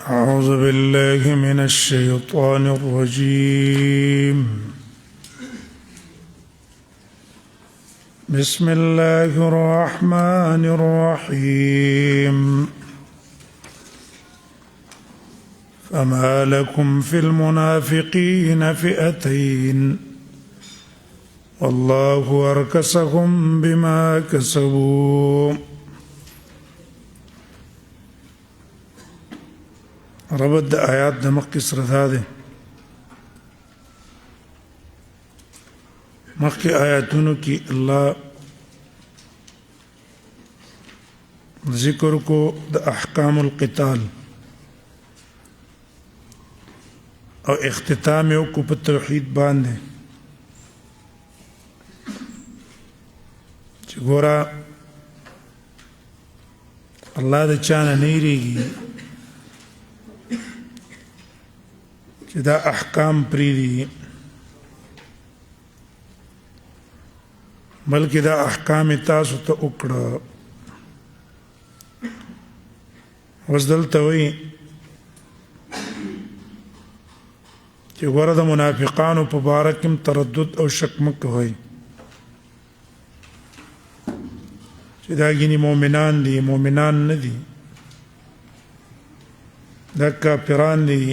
أعوذ بالله من الشيطان الرجيم. بسم الله الرحمن الرحيم. فما لكم في المنافقين فئتين والله أركسهم بما كسبوا. ربط د آیات د مخکې سره دا دی، مخکې آیاتونو کې الله ذکر کو د احکام القتال او اختتام یې کو په توحید باندې چې ګوره الله د چا نه نه یریږي چې دا احکام پریدي، بلکې دا احکام تاسو ته وکړه. اوس دلته وایي چې ګوره د منافقانو په باره کې تردد او شک مه کوئ چې دا ګینې مؤمنان دي، مؤمنان نه دي، دا کافران دي.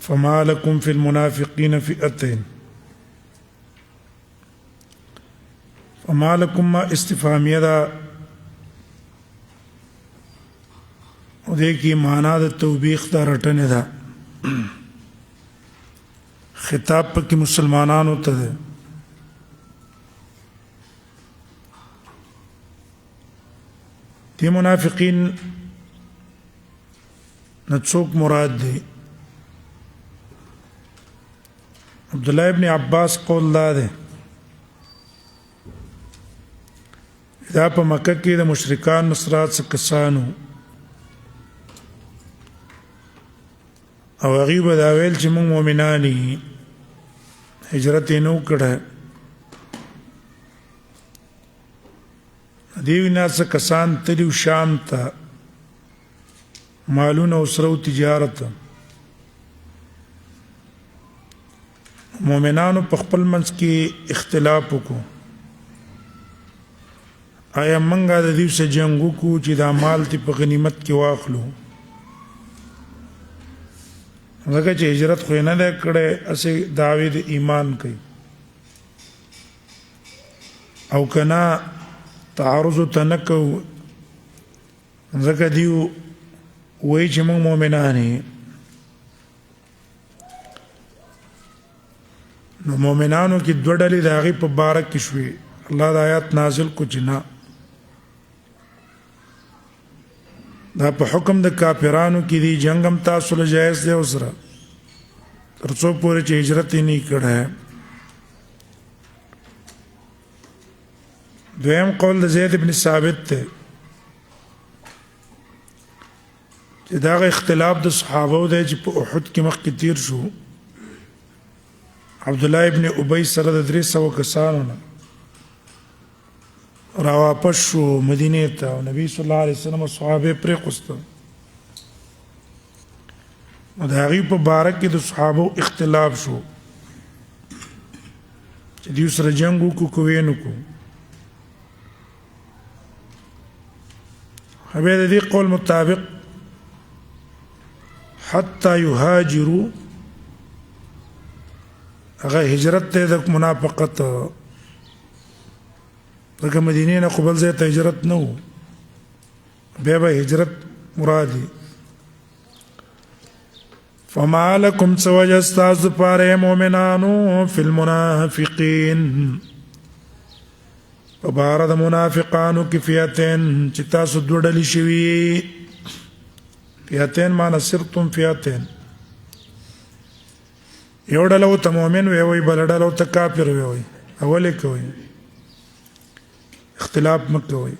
فما لكم في المنافقين فئتين. فما لكم ما استفهامیه ده او دې کې معنا د توبیخ دا رټنه ده، خطاب پکې مسلمانانو ته ده. دې منافقین نه څوک مراد دي؟ عبدالله ابن عباس قول دا ده دا په مکه کې د مشرکان نصرات څخه کسانو او هغوی به دا ویل چې موږ مؤمنان یو، هجرت یې نه کړی. د دې نه څه کسان تلي شام ته مالونه او سره تجارت. مومنانو په خپل منځ کې اختلاف وکړو، آیا منګه د دې سره جنگ وکړو چې دا مال تی په غنیمت کې واخلو، ځکه چې هجرت خو نه ده کړی، اسې دعوی د ایمان کوي، او کنا تعرض ته نه کوو ځکه دیو وایي چې موږ مؤمنان یو. نو مومنانو کې دوه ډلې د هغې په باره کې شوې. الله د آیات نازل کو چې نه، دا په حکم د کافرانو کې دی، جنگ هم تاسو له جایز دی اوسره تر څو پورې چې هجرت یې نه کړی. دویم قول د زید بن ثابت دی چې دا اختلاف د صحابو دی چې په احد کې مخکې تیر شو. عبدالله ابن ابی سره د 300 کسانو نه را واپس شو مدینې ته، او نبی صلی الله علیه وسلم صحابه پرېښوستل. نو د هغوی په باره کې د صحابو اختلاف شو چې دوی سره جنګ وکړو که ویې نه کړو. بیا د دې قول مطابق حتی یهاجروا، هغه هجرت ته د منافقت، ځکه مدینې نه خو بل ځای ته هجرت نه و، بیا به هجرت مرادي. فما لکم څه وجه ستاسو دپاره مؤمنانو فی المنافقین په باره د منافقانو کې فئتین چې تاسو دوه ډلې شوي. فئتین معنی صرتم فئتین، یو ډله ورته مؤمن وی وی، بله ډله ورته کافر وی وی. اول یې کوئ، اختلاف مه کوئ.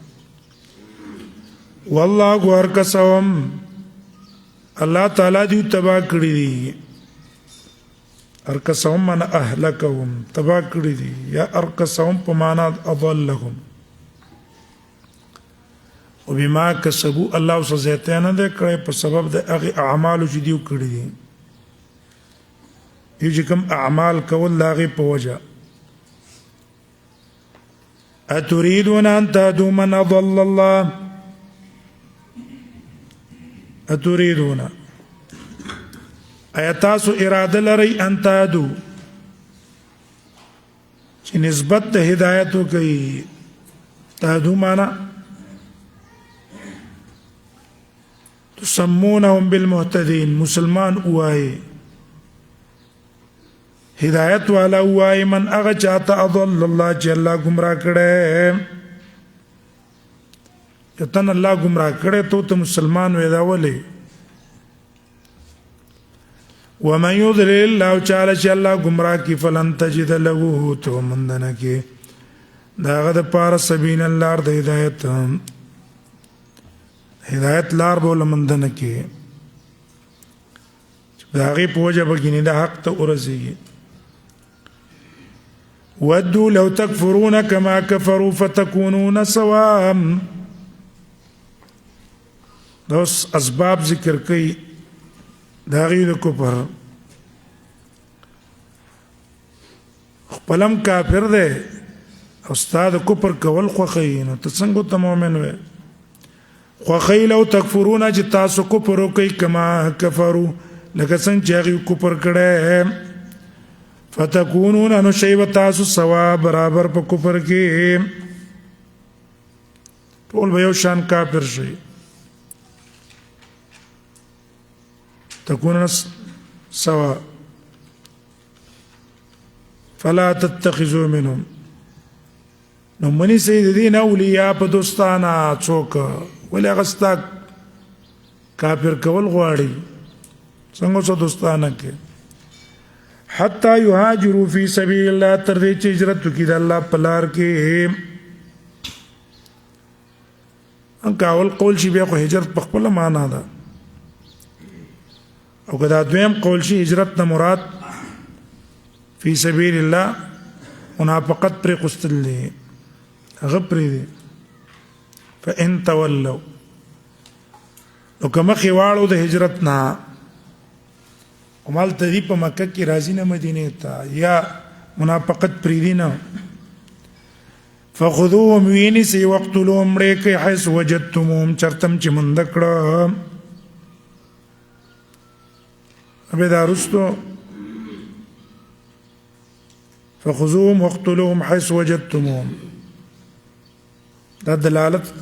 والله ارکسهم، الله تعالی دوی تباه کړي دي. ارکسهم من اهلکهم، تباه کړي دي، یا ارکسهم په معنا اضلهم. وبما کسبوا الله سزیته نه ده کړی په سبب د هغه اعمالو چې دیو کړی دي یو چې کوم اعمال کول د هغې په وجه اتريدون ان تهدوا من اضل الله اتريدون ایا تاسو اراده لرئ ان تهدوا چې نسبت د هدایت کوي تهدوا معنا تسمونهم بالمهتدين مسلمان وای هدایت والا وای من هغه چاته اضل الله چې الله گمراه کړي کتن الله گمراه کړي ته مسلمان وې دا ولې ومن يضلل الله تعالی چې الله گمراه کی فلن تجد له تو مندنه کې داغه د پار سبیل الله د هدایت لار بول مندنه کې داغه پوجا بګینه د حق ته ورسیږي ودوا لو تكفرون كما كفروا فتكونون سواء دوس اسباب ذکر کوي داغه د کفر خپلم کافر دی استاد کفر کول خوخی نو ته څنګه ته مؤمن وې خوخی لو تکفرون چې تاسو کفر وکي کما کفروا لکه څنګه چې هغه کفر کړي فتكونون انو شی تاسو سوا برابر په کفر کې ټول به یو شان کافر شي تكونون سوا فلا تتخذوا منهم نو منی سید دین اولیاء په دوستانه څوک ولې غستا کافر کول غواړي څنګه څو دوستانه کې حتی یهاجروا فی سبیل الله تر دې چې هجرت وکړي د الله په لار کې ان کاول قول شي بیا خو هجرت په خپل معنا ده او کدا دویم قول شي هجرت نه مراد فی سبیل الله منافقت پر قستل غپری دي فان تولوا نو کما خواړو د هجرت نه عمل تدی په مکه کې راځي نه مدینه ته یا منافقت پری دي نه فخذوهم وینسی وقتلوهم ریکه حيث وجدتموهم چرتم چې مندکړه ابه دارستو فخذوهم وقتلوهم حيث وجدتموهم دا دلالت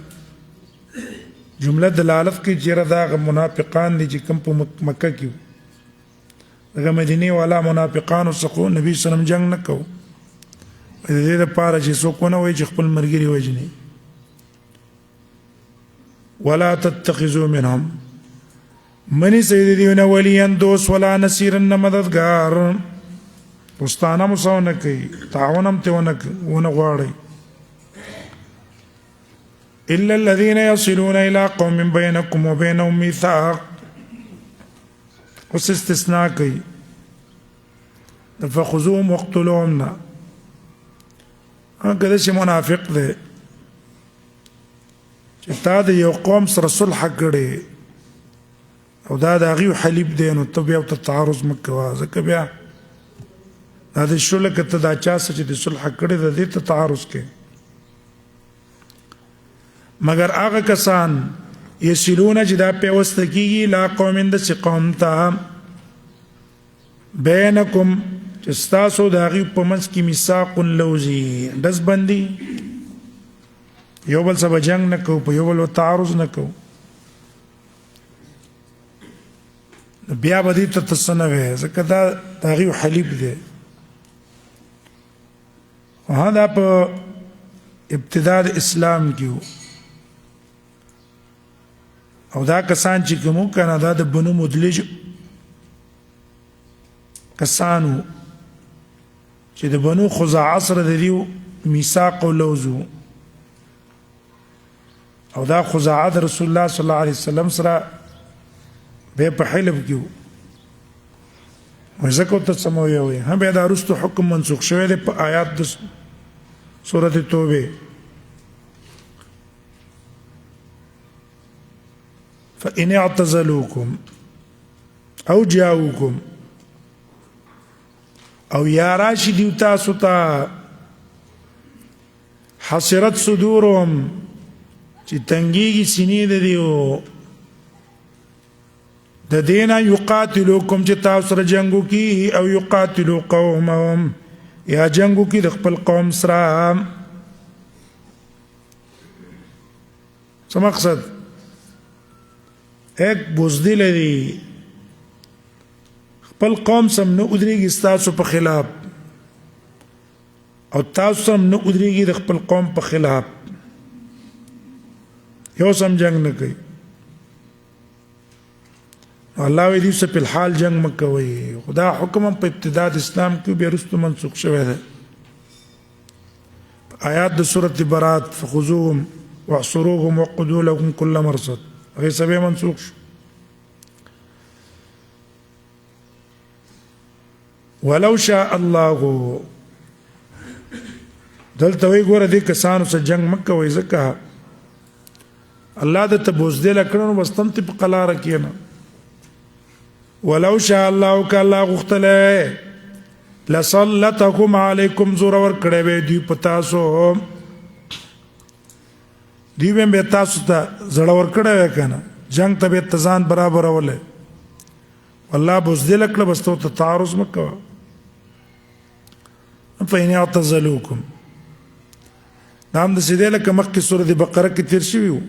جمله دلالت کی چیرې دا منافقان دي چې کوم په مکه کې دغه مدینه والا منافقانو څخه نبی سلام جنگ نکو د دې لپاره چې څوک نه وای چې خپل مرګري وجني ولا تتخذوا منهم منی سیدیونه ولیان دوست ولا نصيرن مددگار دوستانه مساونه کوي تعاونم ته ونه غواړي الا الذين يصلون الى قوم بينكم وبينهم ميثاق اوس استثناء کوي فخذوهم واقتلوهم هغه چې منافق دی چې تا د یو قوم سره صلح کړي او دا د هغې حلیف دی نو ته بیا ورته تعارض مه کوه ځکه بیا دا د شو لکه ته دا چا سره چې د صلح کړې ده دې ته تعارض کوې مګر هغه کسان یسلونه چې دا پیوسته کېږي لا قوم داسې قوم ته بینکم چې ستاسو د هغې په منځ کې میثاق لوزي ډز بندي یو بل سره به جنګ نه کوو په یو بل تعارض نه کوو بیا به دې ته څه نه وایې ځکه دا د هغې حلیف دی دا په ابتدا د اسلام کې او دا کسان چې کوم کنه دا د بنو مدلج کسانو چې د بنو خزاعه سره د دیو میثاق او لوزو او دا خزاعه د رسول الله صلی الله علیه وسلم سره به په حلف کې وځکه ته سموي وي هم به دا رستو حکم منسوخ شوی دی په آیات د سورۃ توبه فإن اعتزلوكم او جاؤوكم او یا راشي دیو تاسو ته حسرت صدورهم چې تنګيږي سینې د دیو د دینا یقاتلوکم چې تاسو سره جنگو کی او یقاتلو قومهم یا جنگو کی د خپل قوم سره څه مقصد ایک بزدل دی خپل قوم سم نه ودرېږي تاسو په خلاف او تاسو سم نه ودرېږي د خپل قوم په خلاف یو سم جنگ نه کوي الله وی دې په الحال جنگ مکوي خدا حکم په ابتداء اسلام کې به رستو منسوخ شوی دی آیات د سورۃ برات فخذوهم واحصروهم وقعدوا لهم كل مرصد هغه سبب منسوخ شو ولو شاء الله دلته وی ګوره دې کسانو سره جنگ مکه وای زکه الله د تبوزدل کړنو واستنت په قلاره کېنه ولو شاء الله کله غختله لسلطکم علیکم زور ور کړه به دی پتا سو دی به تاسو ته زړه ور کړه کنه جنگ ته به تزان برابر وله والله بوزدل کړه بس ته تعارض مکه فإن اعتزلوكم نام د سیدې لکه مخکې سورۃ بقره کې تیر شوی وو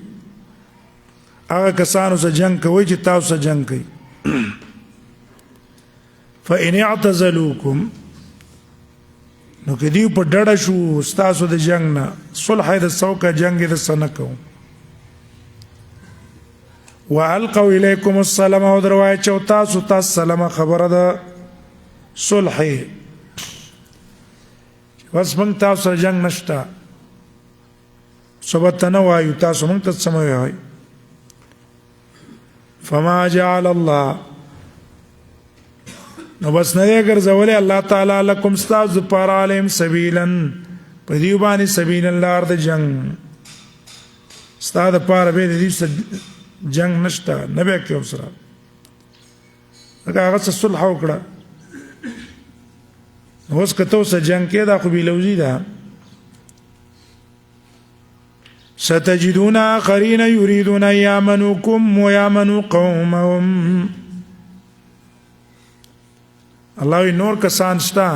هغه کسانو سره جنگ کوي چې تاسو سره جنگ کوي فإن اعتزلوكم نو کې دی په ډډه شو تاسو د جنگ نه صلح د سوکا جنگ د سنکو والقوا الیکم السلام او دروای چې تاسو سلام خبره ده صلح بس موږ تاسو سره جنگ نشته سبت نه وایو تاسو موږ ته سموي وای فما جعل الله نو بس نه ګرځولې الله تعالی لكم استاذ پر علم سبیلا په دې باندې سبیل الله د جنگ استاد پر به دې جنگ نشته نه به کې اوسره هغه صلح وکړه اوس کته اوس جنگ کې دا خو بیلوزی ده ستجدون آخرین یریدون یامنوکم ویامنوا قومهم الله نور کسان شتا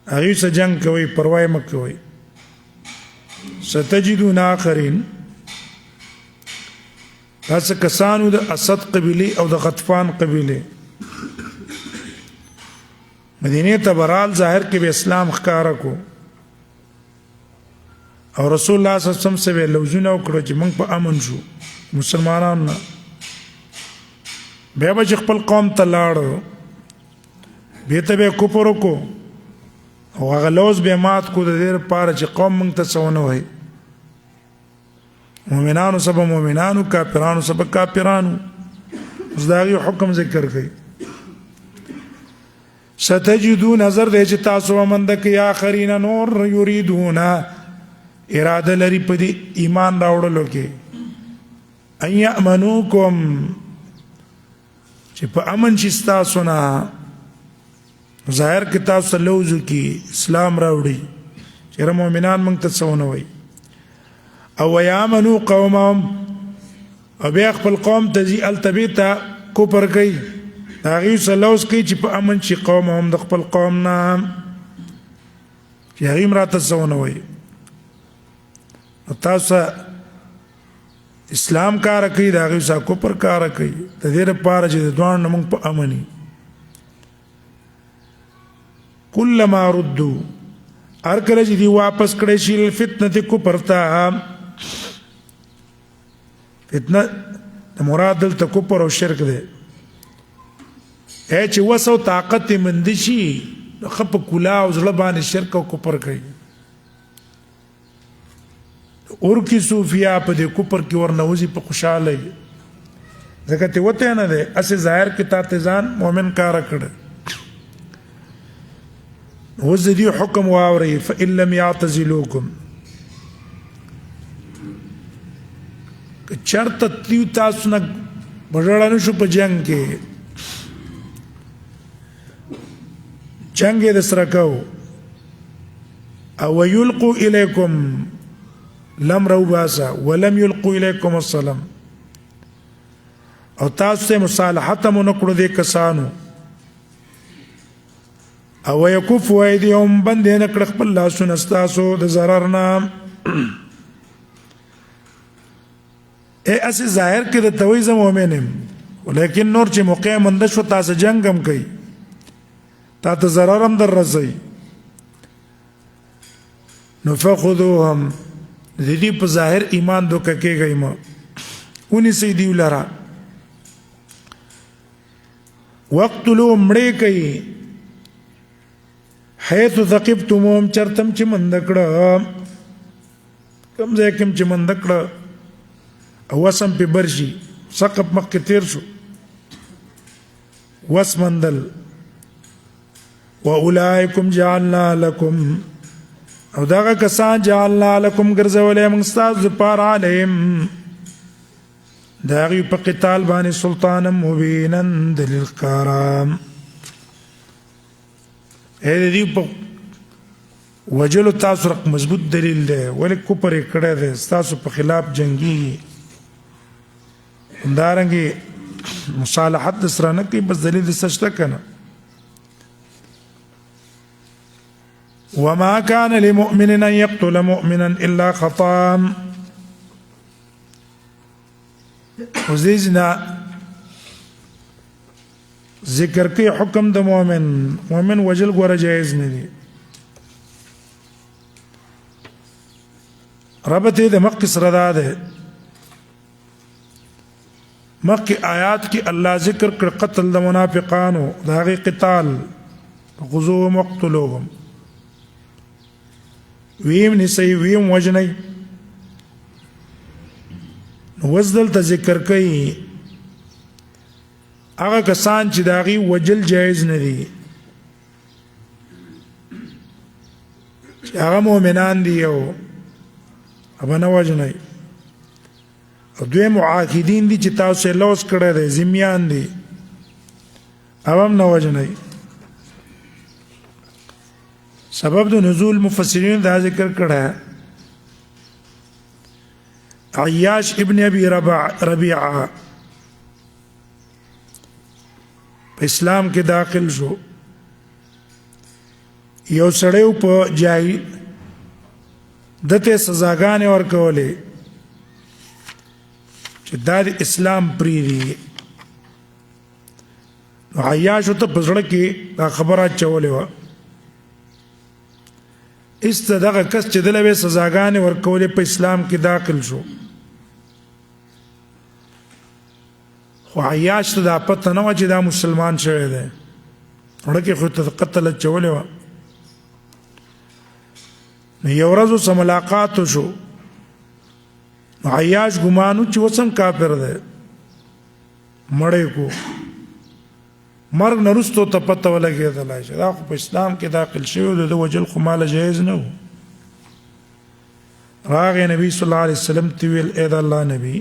هغه سره جنگ کوي پروا یې مکوي ستجدون آخرین تاسو کسانو د اسد قبيله او د غطفان قبيله مدینه ته برال ظاهر کې به اسلام ښکارا کو او رسول الله صلی الله علیه وسلم سره لوزونه وکړو چې موږ په امن شو مسلمانانو نه بیا به خپل قوم ته لاړو به ته به کوپر کو او هغه لوز به مات کو د دې لپاره چې قوم موږ ته څونه وای مؤمنانو سبا مؤمنانو کافرانو سبا کافرانو اوس دا یو حکم ذکر کړي ستجدون نظر دې چې تاسو ومند کې اخرین نور یریدون اراده لري په دې ایمان راوړلو کې ان یامنوکم چې په امن چې تاسو نه ظاهر کې تاسو لوزو کې اسلام راوړي چې مؤمنان موږ ته څونه وای او یامنو قومهم او بیا خپل قوم ته ځي التبیتا کوپر کوي هغه سلوس کوي چې په امن شي قومهم د خپل قوم نه چې هغه مراته څونه وای تاسو اسلام کار کوي دا هغه سا کوپر کار کوي د دې لپاره چې دوان موږ په امني کلما ردوا هر کله چې دی واپس کړي شي فتنه کو پرتا فتنه د مراد دلته کفر او شرک دی چې وسو طاقت مند شي خپ کلا او زړه باندې شرک او کفر کوي اور کی صوفیا په دې کفر کې ورنوزي په خوشاله ځکه ته وته نه ده اسه ظاهر کې تاتزان مؤمن کار کړ وزدي حکم واوري فإن لم يعتزلوكم چرته تیو تاسو نه بډړانو شو په جنگ کې جنگ یې د سره کو او یلقوا الیکم لم رو باسا ولم یلقوا الیکم السلام او تاسو ته مصالحت مو نکړو دې کسانو او یکف ایدیهم بند نه کړ خپل لاسونه تاسو د zarar نه اسی ظاهر کې د توي زم مؤمنم ولیکن نور چې موقع مند شو تاسو جنگم کوي تا ته zarar هم در رسي نو فخذوهم دې په ظاهر ایمان دوکه کېږي ما ونی سیدی ولرا وقتلوا مړې کوي حيث ثقفتموهم چرتم چې مندکړه کم ځای کوم چې مندکړه او وسم په برشي ثقب مخ تیر شو وسمندل واولائکم جعلنا لكم او داغه کسان جعلنا لكم ګرځولې موږ تاسو لپاره عليهم داغي په قتال باندې سلطان مبینا دلیل کارام دې په وجلو تاسو رق مضبوط دلیل دی ولې کوپر کړه دی تاسو په خلاف جنگي اندارنګي مصالحت سره نه کوي بس دلیل سشته کنه وما كان لمؤمن ان يقتل مؤمنا الا خطأ وزيزنا ذکر کوي حکم د مؤمن وجل غوړه جایز نه دي ربته د مقص ردا ده مکه آیات کې الله ذکر کړ قتل د منافقانو داغه قتال غزو مقتلوهم ویم نسی ویم وجنی وزدل ته ذکر کوي هغه کسان چې داغي وجل جایز نه دي هغه مؤمنان دي او ابنه وجنی او دوی معاهدین دي چې تاسو لوس کړی دي ذمیان دي اوم نه وجنی سبب د نزول مفسرین دا ذکر کړه عیاش ابن ابي ربيعه اسلام کې داخل شو یو سړیو په جای دته سزاګانې ورکولې چې دا اسلام پریری نو عیاش ته پزړه کې دا خبره چولې و استدغه کس چې دلته سزاګانې ورکولې په اسلام کې داخل شو خو عیاش ته دا پته نه و چې دا مسلمان شوی دی ورکه خو ته قتل چولې و نو یو ورځ سره ملاقات شو عیاش ګمانو چې وسم کافر دی مړې کو مرګ نرستو ته پته ولګېدل چې دا خو په اسلام کې داخل شوی د وجل خو مال جایز نه و راغی نبی صلی الله علیه وسلم تیل اې د الله نبی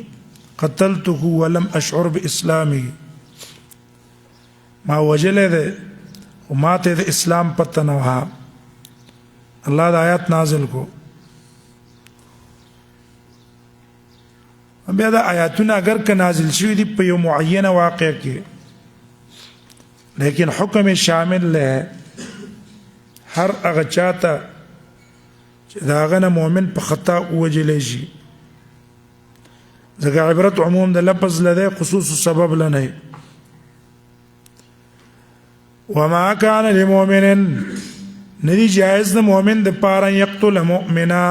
قتلته ولم اشعر باسلامي ما وجله ده وما ته د اسلام پته نه و الله د آیات نازل کو بیا د آیاتونه اگر که نازل شوی دي په یو معینه واقع کې لیکن حکم شامل له هر هغه چاته چې دا غنه مؤمن په خطا وجلې شي ځکه عبرت عموم د لفظ لده خصوص سبب لنه وما كان لمؤمن ندی جائز د مؤمن د پاره یقتل مؤمنا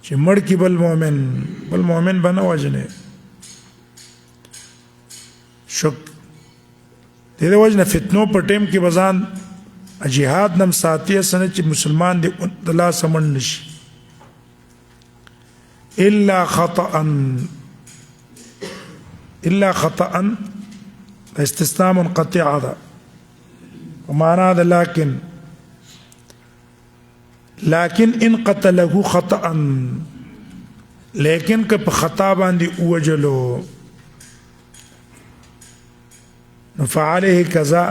چې مړ کی بل مؤمن بنه وجنه شک دغه وجنه فتنو په ټیم کې بزان جهاد نم ساتي سنه چې مسلمان دی د الله سمون نشي الا خطأ استثناء منقطع هذا ومعنى هذا لكن ان قتله خطأ لیکن که په خطا باندې وجلو نو فعليه کذا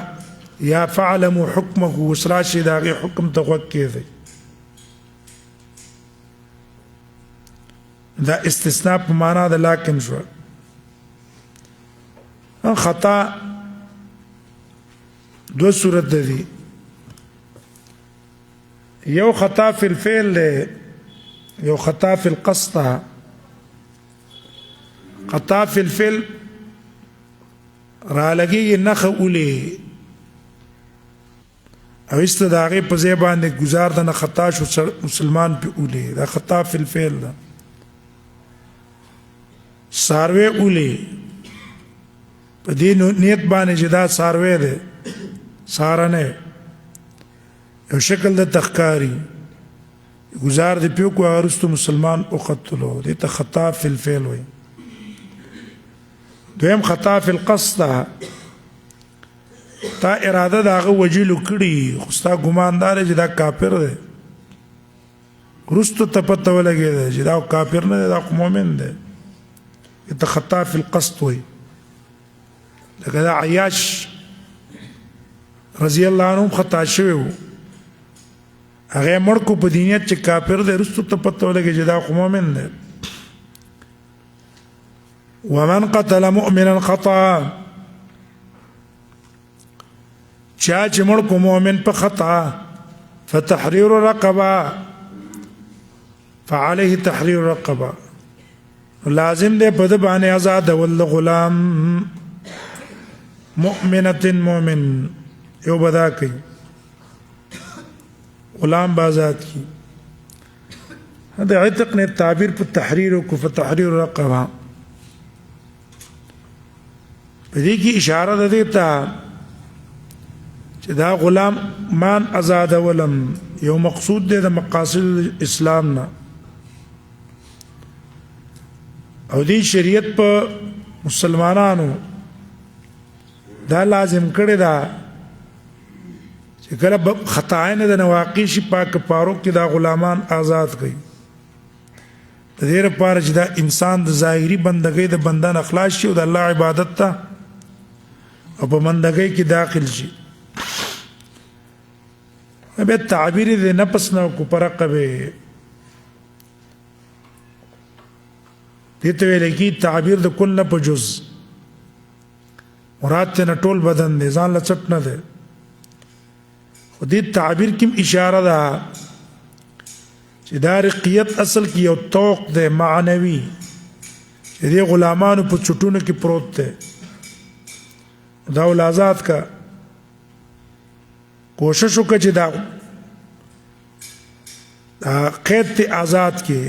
یا فعلموا حکمه وسراشي داغه حکم ته وکړي دا استثناء په معنا د لکن شو خطا دو صورت دي یو خطا فی الفعل یو خطا فی القصد خطا فی الفعل را لګي نخ اولي او استداغه په ځای باندې گزار د خطا شو مسلمان په اولي دا خطا فی الفعل ده ساروی اولی په دې نیت باندې چې دا ساروی ده سارنه یو شکل د تخکاری گزار دی پیو کو ارستو مسلمان او قتلو دې ته خطا فی الفعل وي دویم خطا فی القصد تا اراده داغه وجلو کړي خوستا ګماندار چې دا کافر ده رستو ته پته ولګي چې دا کافر نه دا مؤمن ده ته خطا فی القصد وي لکه دا عیاش رضی الله عنه خطا شوی وو هغه مړ کو په دینیت چې کافر دی رستو ته پته ولګي چې دا مؤمن دی ومن قتل مؤمنا خطا چا چې مړ کو مؤمن په خطا فتحرير رقبه فعليه تحرير رقبه لازم دے پد بانے آزاد ول غلام مؤمنة مؤمن یو بدا کی غلام بازاد کی هذا عتق نے تعبیر پر تحریر کو فتحریر رقبہ بدی کی اشارہ دیتا چې دا غلام مان آزاد ولم یو مقصود دے دا مقاصد اسلام نا او دی شریعت په مسلمانانو دا لازم کړی دا چې کله خطاینه د نواقی شي پاک پارو کې دا غلامان آزاد کړي د دې لپاره چې دا انسان د ظاهري بندګۍ د بندان اخلاص شي او د الله عبادت ته او په بندګۍ کې داخل شي به تعبیر د نفس نو کو پرقبه دته ویل کی تعبیر د کل نه په جز مراد ته ټول بدن دی ځان لچټ نه دی خو دې تعبیر کوم اشاره ده چې دا رقیت اصل کې یو توق دی معنوي چې دې غلامانو په چټونو کې پروت دی دا ول آزاد کا کوشش وکړه چې دا قید ته آزاد کې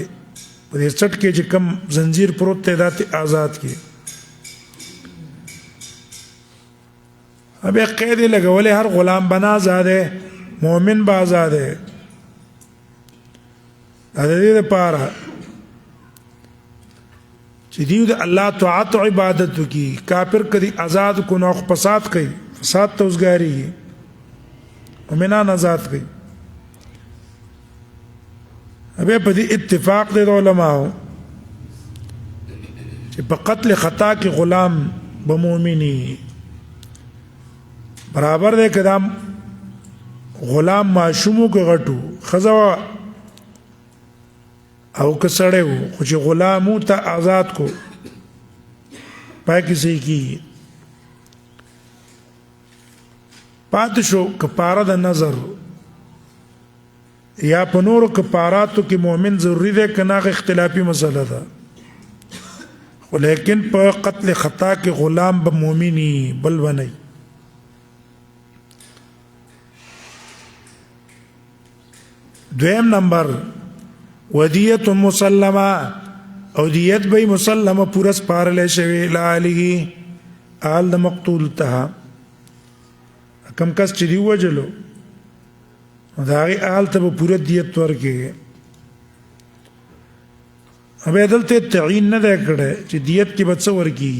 په دې چټ کې چې کم زنجیر پروت دی دا ته آزاد کې ابه قید لګولې هر غلام بنا آزاده مؤمن با آزاده دا دې لپاره چې دیو د الله طاعت او عبادت کی کافر کدي آزاد کو نو فساد کوي فساد توزګاری مؤمنان آزاد کوي ابه په دې اتفاق د علماء چې په قتل خطا کې غلام بمؤمنی برابر دی کدام غلام معشومو کې غټو خزوا او کسړې وو خو چې غلامو ته آزاد کو پای کې سي کی پات شو کفاره د نظر یا په نورو کفاراتو کې مؤمن ضروری دی کنه اختلافي مسله ده خو لیکن په قتل خطا کې غلام به مؤمنی بل ونی دویم نمبر ودیت مسلمه او دیت به مسلمه پورا سپارل شوی لاله آل د مقتول ته کم کس چې دی وجلو دا غي آل ته پورا دیت ورکې ابه دلته تعین نه ده کړه چې دیت کې بچ ورکی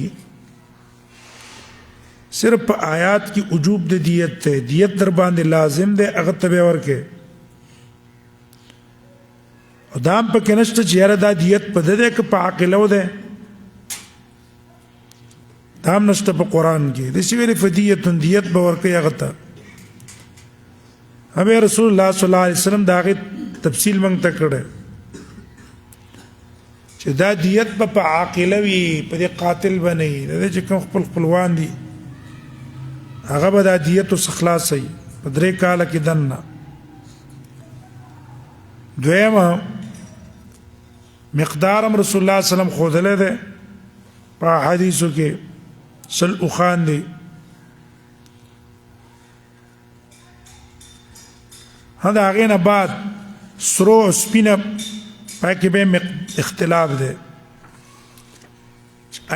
صرف آیات کی وجوب د دیت ته دیت در باندې لازم ده هغه ته ورکې او دا هم پکې نشته چې یاره دا دیت په ده دی که په عاقلو دی دا هم نشته په قرآن کې داسې ویلې فدیة دیت به ورکوي هغه ته هغه رسول الله صلی الله علیه وسلم د هغې تفصیل موږ ته کړی چې دا دیت به په عاقله وي په دې قاتل به نه وي د دې چې کوم خپل خپلوان دي هغه به دا دیت څخه خلاصوي په 3 کاله کې دننه دویمه مقدارم رسول الله صلی الله علیه وسلم ښودلی دی په حدیثو کې 100 اوښان دي د هغې نه بعد سرو او سپینه پای کې به اختلاف دی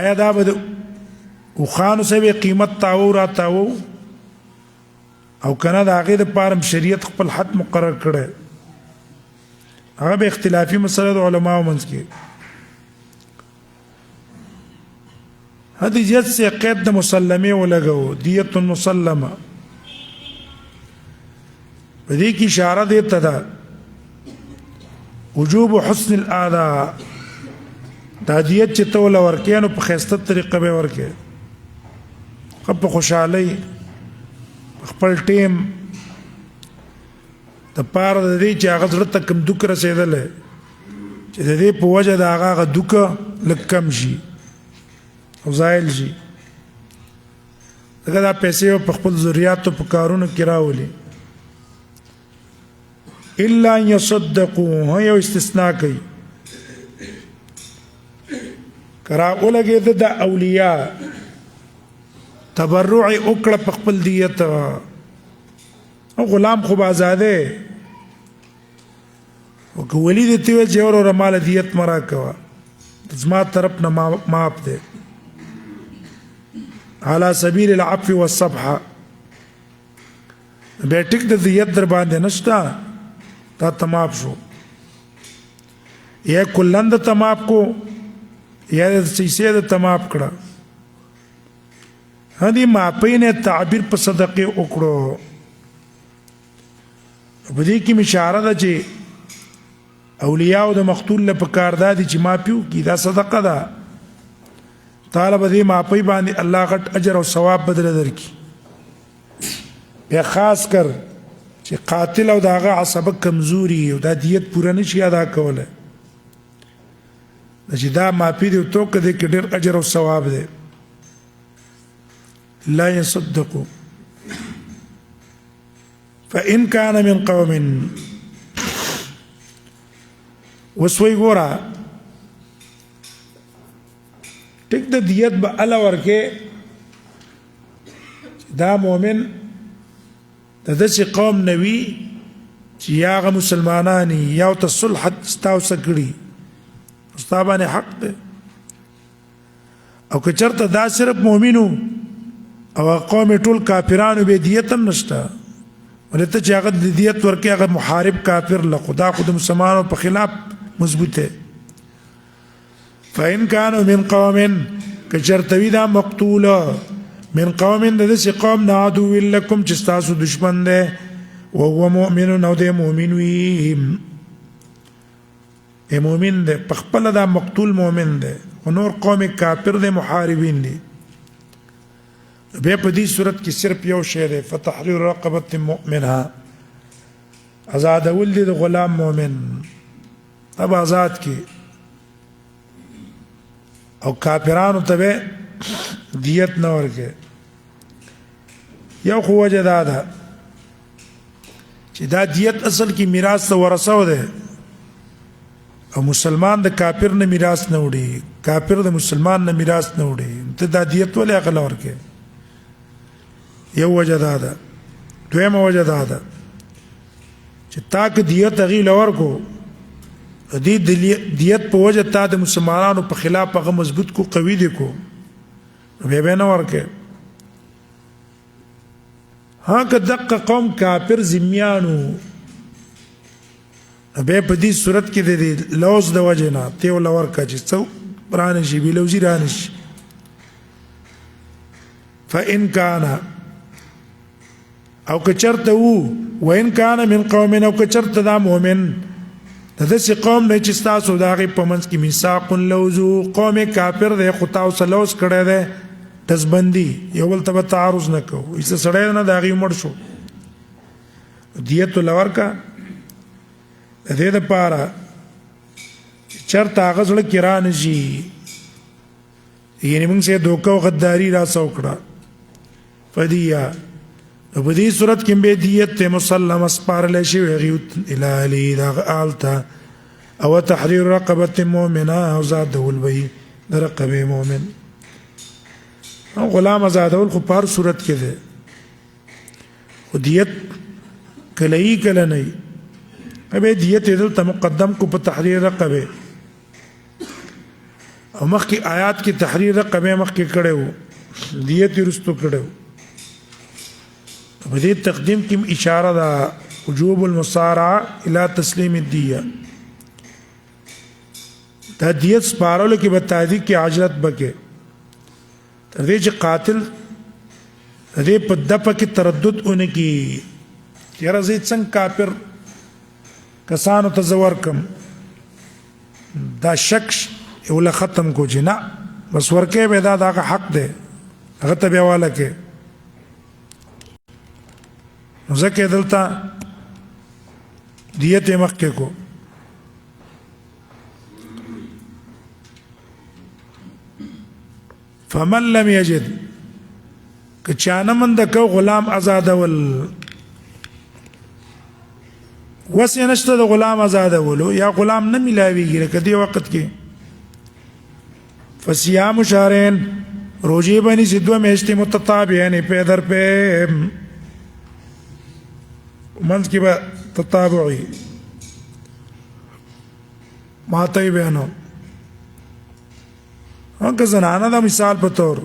آیا دا به د اوښانو سره به قیمت تاوو را تاوو او که نه د هغې دپاره هم شریعت خپل حد مقرر کړی هغه به اختلافي مسله د علماو منځ کې د دیت سے قید د مسلمې ولګو دیت مسلمه په دې کې اشاره دی ته ده وجوب حسن الاداء دا دیت چې ته وله ورکې نو په ښایسته طریقه به ورکې په خوشحالۍ خپل ټیم د پاره د دې چې هغه زړه ته کوم دوک رسېدلی چې د دې په وجه د هغه دوکه لږ کم شي او زایل شي ځکه دا پیسې په خپل ضروریاتو په کارونو کې راولي الا ان يصدقوا یو استثناء کوي کرا ولګېده د اولیاء تبرع وکړه په خپل دیت او غلام خو به آزاده او که ولی دې ته ویل چې وروره ماله دیت مه راکوه زما طرف نه معاف دی على سبیل العفو والصفحه بیا ټیک د دیت در باندې نشته تا تمام شو یا کلن د تمام کو یا د سیسه د تمام کړه هدي معافی نه تعبیر په صدقه وکړو په دې کې اشاره ده چې اولیاء د مقتول له پکار دادي چې معافیو کی دا صدقه ده طالب دې معافی باندې الله غټ اجر او ثواب بدل درکړي بیا خاص کر چې قاتل او داغه عصبه کمزوري او دا دیت پوره نشي ادا کوله چې دا معافی دی تو کده کې ډېر اجر او ثواب دی لا يصدقوا فإن كان من قوم وسوي ګورا ټیک د دیت به الله ورکه دا مؤمن د داسې قوم نوي چې یا هغه مسلمانان یا ورته صلح ستاسو کړي ستا باندې حق دی او که چېرته دا صرف مؤمنو او قوم ټول کافرانو به دیت هم نشته ولته چې هغه د دیت ورکې هغه محارب کافر له خدا خود مسلمانانو په خلاف مضبوطه فإن كانوا من قوم كجرتوي دا مقتولا من قوم دسي قوم عدو لكم چې تاسو دشمن ده وهو مؤمن او ده مؤمن وي مؤمن ده پخپل دا مقتول مؤمن ده ونور قوم کافر ده محاربین دي بیا په دې صورت کې صرف یو شی دی فتحرير رقبه مؤمنه آزاد ولد د غلام مؤمن اب آزاد کی او کافرانو ته دیت نه ورکه یو خو وجه دا ده چې دا دیت اصل کې میراث ته ورثه ده او مسلمان د کافر نه میراث نه وړي کافر د مسلمان نه میراث نه وړي ته دا دیت ولې عقل ورکه یو وجه دا ده دویمه وجه دا ده چې تاک دیت هغې لور کو دې دیت په وجه تا د مسلمانانو په خلاف هغه مضبوط کو قوي دي کو بیا به نه ورکه ها که دقه قوم کافر ذمیانو بیا په دې صورت کې د لوز د وجه نه ته ول ورکه چې څو برانه شي بلوزي رانه شي فإن كان او کچرته وو وإن كان من قوم او کچرته دا مؤمن د داسې قوم نه چې ستاسو د هغې په منځ کې میثاق لوځو قوم کافر دی خو تاسو لوز کړی دی دزبندي یو بل ته به تعرض نه کوو ایسته سړی نه د هغې مړ شو دیت ورله ورکړه د دې دپاره چېرته هغه زړه کې رانه شي یعنې موږ سره دوکه او غداري راسه وکړه فدیه نو په دې صورت کې به دیت ته مسلم سپارلی شوی هغې الی اهلې د هغه آل ته او تحریر رقبة مؤمنه او ازادول به یي د رقبې مؤمن غلام ازادول خو په هر صورت کې دی خو دیت کله یي کله نه یي به دیت یې دلته مقدم کو په تحریر رقبې او مخکې آیات کې تحریر رقبې مخکې کړی و دیت یې وروستو کړی و په دې تقدیم کې اشاره ده وجوب المسارعه الى تسلیم الدیه دا دیت سپارلو کې به تحقیق کې عجلت بکې تر دې چې قاتل دې په دپه کې تردد اونه کې یاره زه څنګه کافر کسانو ته زه ورکم دا شک اوله ختم کو چې نه بس ورکې به دا د هغه حق دی هغه ته بیا واله کې نو ځکه دلته دیت یې مخکې کو فمن لم یجد که چا نه منده کو غلام ازادول وس یې نشته د غلام ازادولو یا غلام نه میلاویږي لکه دې وخت کې فصيام شهرين روزې به نیسي 2 میاشتې متتابعین پی در پی منځ کې به تتابعي ماته یې بیانو هغه زنانه د مثال په تور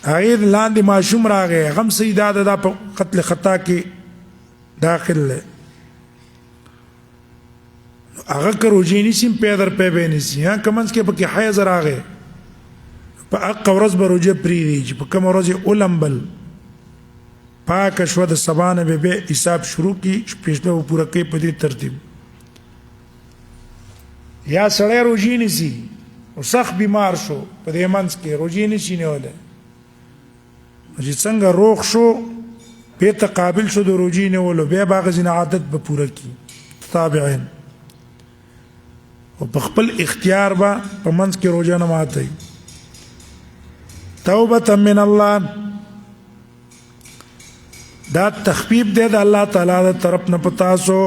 هغې لاندې ماشوم راغی هغه هم سیدا د په قتل خطا کې داخل دی هغه که روژې نیسي پی در پی به یې نیسي که منځ کې پکې حیض راغی په هغه ورځ به روژه پرېږدي چې په کومه ورځ یې ولمبل پاکه شوه د سبا نه به بیا حساب شروع کړي شپېشمه به پوره کوي په دې ترتیب یا سړی روژې نیسي او سخت بیمار شو په دې منځ کې روژې نشي نیولی چې څنګه روغ شو بیرته قابل شو د روژې نیولو بیا به هغه ځینې عادت به پوره کړي تابعین او په خپل اختیار به په منځ کې روژه نه ماتوي توبه من الله دا تخفیف دی د الله تعالی د طرف نه په تاسو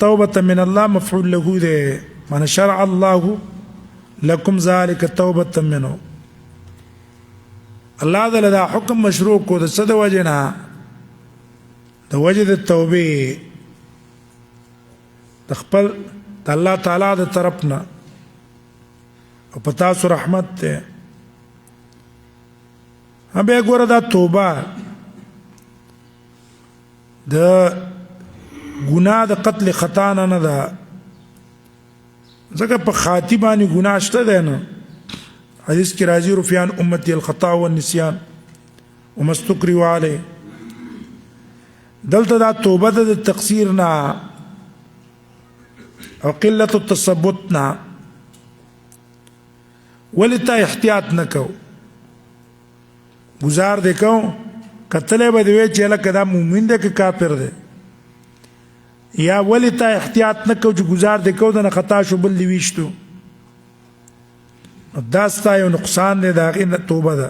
توبه من الله مفعول له دی من شرع الله لكم ذلك توبه منه الله تعالی دا حکم مشروع کو د څه د وجې نه د وجې د توبې د خپل د الله تعالی د طرف نه او په تاسو رحمت دی بیا ګوره دا توبه د ګناه د قتل خطا نه ده ځکه په خاطی باندې ګناه شته دی نه حدیث کې راځي رفیان امتی الخطا والنسیان وما استکرهوا علیه دلته دا توبه د تقصیر نه او قلت التثبت نه ولې ته احتیاط نه کو گزار دې کو کتلې به دې چې لکه دا مؤمن دی که کافر دی یا ولې ته احتیاط نه کو چې گزار دې کو د نه خطا شو بل دې ویشتو دا ستا یو نقصان دی د هغې نه توبه ده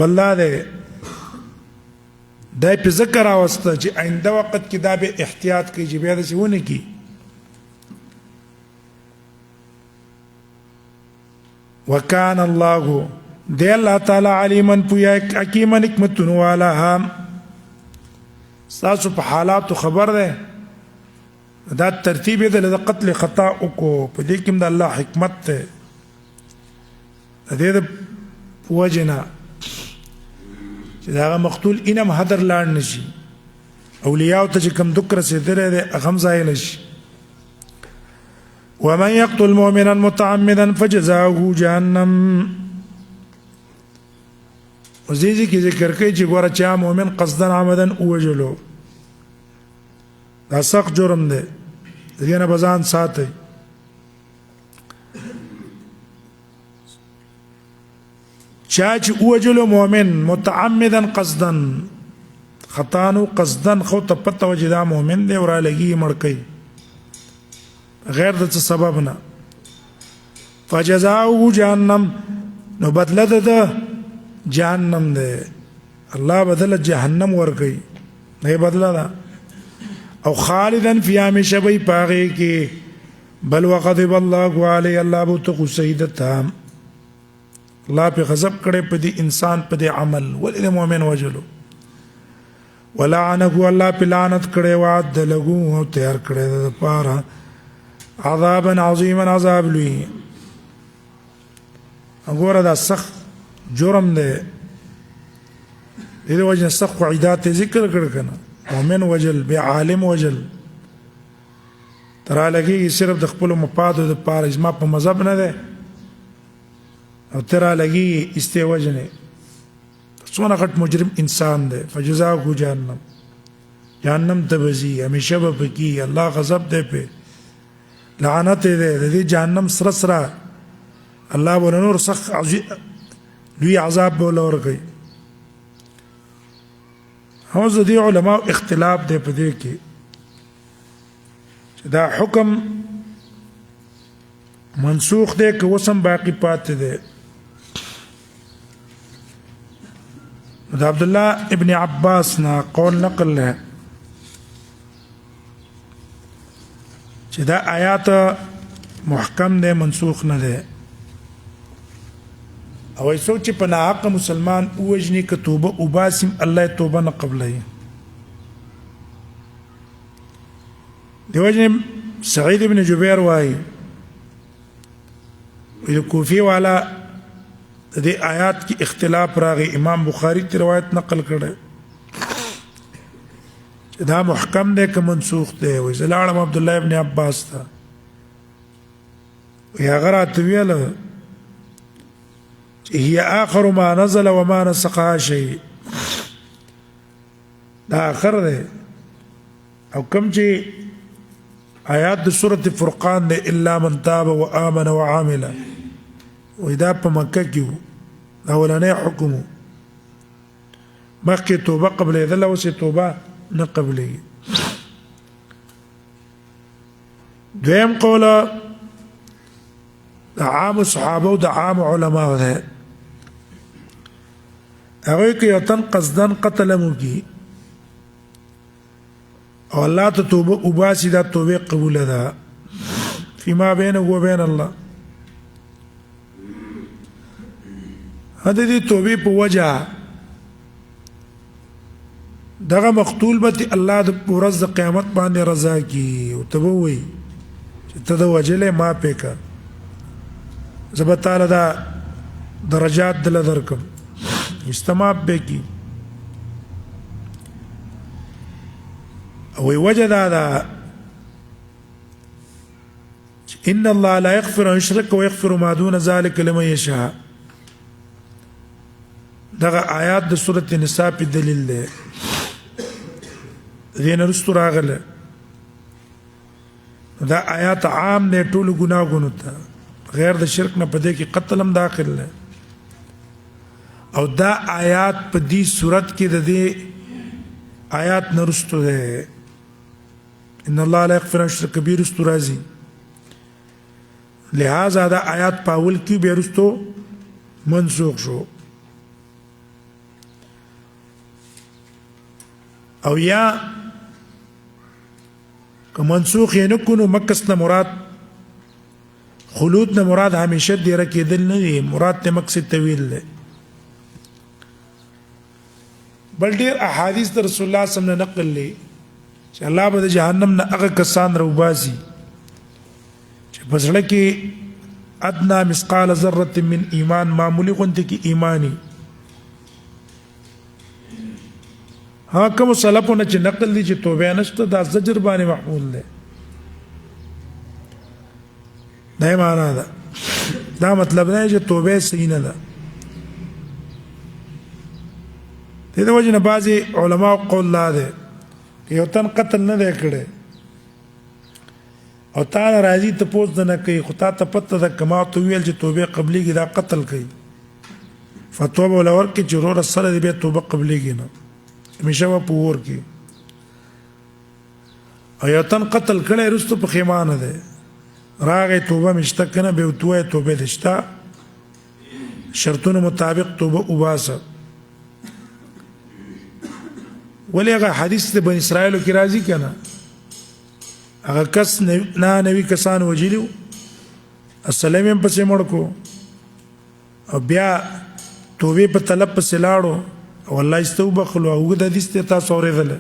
بل دا دی دا یې پې ځکه راوسته چې آینده وخت کې دا به احتیاط کوي چې بیا داسې ونه کړي وکان الله دی الله تعالی علیما پویا حکیما حکمتونو والا ستاسو په حالاتو خبر دی دا ترتیب یې د قتل خطا وکړو په دې کې هم د الله حکمت دی د دې د وجې نه چې د هغه مقتول اینم هدر لاړ نه شي اولیاو ته چې کوم دک رسېدلی دی هغه هم ضایع نه شي ومن يقتل مؤمنا متعمدا فجزاؤه جهنم وزیزی کی ذکر کوي چې ګوره چا مؤمن قصدن عمدن ووجلو دا سخت جرم دی دغه نه بزان ساتي چا چې ووجلو مؤمن متعمدا قصدا خطانو قصدا خو ته پته وجدا مؤمن دی ورا لګي مړکې غیر د سبب نه فجزاؤه جهنم نو بدله ده جهنم ده الله بدله جهنم ورکي نه بدله ده او خالدا فی همیشه به پاغي کې بل وغضب الله علی الله بو تو سیدتا الله په غضب کړي په دې انسان په دې عمل ولې مؤمن وجلو ولعنه الله په لعنت کړي وعد لګو او تیار کړي د پاره عذابا عظیما عذاب لوی وګوره دا سخت جرم دی دې وجه سخت وعیدات ذکر کړ کنه مؤمن وجل به عالم وجل ترا لګي صرف د خپل مفادو د پاره اجماع په مذهب نه ده او ترا لګي استوجنه څونه غټ مجرم انسان دی فجزاؤه جهنم جهنم تبزی همیشه به پکی الله غضب دی په لعنت دی د جهنم سره سره الله ورنور سخ لوی عذاب بولور کوي هو زدي علماء اختلاف دی په دې کې دا حکم منسوخ دی که وسم باقی پاتې دی دا عبد الله ابن عباس نا قول نقل له چې دا آیات محکم دی منسوخ نه دی او ایسو چې په ناحق مسلمان اوجنی که توبه وباسم الله توبه نه قبلای دیوجن سعید ابن جبیر وای کوفی والا د آیات کی اختلاف راغی امام بخاری تی روایت نقل کړه دا محکم دی که منسوخ دی وای زلاړم عبد الله ابن عباس تا یا غرات ویل هي آخر ما نزل وما نسقها شيء دا آخر ده او کم چې آیات د سورة فرقان ده الا من تاب وآمن وعامل وإذا په مکه کې دا ولنې حکم مخکې توبه قبل ذل او توبه نه قبلې دویم قوله د عام صحابه او د عام علما ده هغه کې یو تن قصدن قتل موږي او الله ته توبه وباسي دا توبه قبول ده فيما بينه وبين الله هذه دي توبه په وجه دغه مقتول به الله د ورځ د قیامت باندې رضا کی او تبوي چې ته د وجله ما پېکا زبر تعالی دا درجات دل درکم استماع به کی او وجد هذا ان الله لا يغفر ان يشرك ويغفر ما دون ذلك لمن يشاء دغه آیات د سورۃ النساء په دلیل ده دین رستو راغله دا آیات عام نه ټول ګناهونه ته غیر د شرک نه پدې کې قتل هم داخل ده او دا آیات په دې صورت کې د دې آیات نرستو ده ان الله لا يغفر الشرك به رستو راځي لہذا دا آیات پاول کې به رستو منسوخ شو او یا که منسوخ یې نه کونو مکس نه مراد خلود نه مراد همیشه دی رکیدل نه دی مراد ته مقصد طویل ده بل ډیر احادیث د رسول الله صلی الله علیه وسلم نقل لي چې الله به جهنم نه هغه کسان روباسي چې پسړه کې ادنا مثقال ذره من ایمان معمولی غونته کې ایمانی ها کوم سلفونه چې نقل دي چې توبه نشته دا زجر باندې محمول ده نه معنا ده دا مطلب نه چې توبه صحیح نه ده دې د وجه نه بعضې علماو قول لا دی که یو تن قتل نه دی کړی او تا نه راځي تپوس د نه کوي خو تا ته پته ده که ما ورته وویل چې توبې قبلېږي دا قتل کوي فتوا به ورله ورکړي چې وروره سره دې بیا توبه قبلېږي نه همیشه به په اور کې او یو تن قتل کړی وروسته پښیمانه دی راغی توبه مې شته که نه بیا ورته ووایه توبې دې شته شرطونو مطابق توبه وباسه ولې هغه حدیث د بني اسرائیلو کې راځي که نه هغه کس نوي کسان وجلي وو السلام یې پسې مړ کړو او بیا توبې په طلب پسې لاړو او الله یې سته وبخلو اوږد حدیث دی تاسو اورېدلی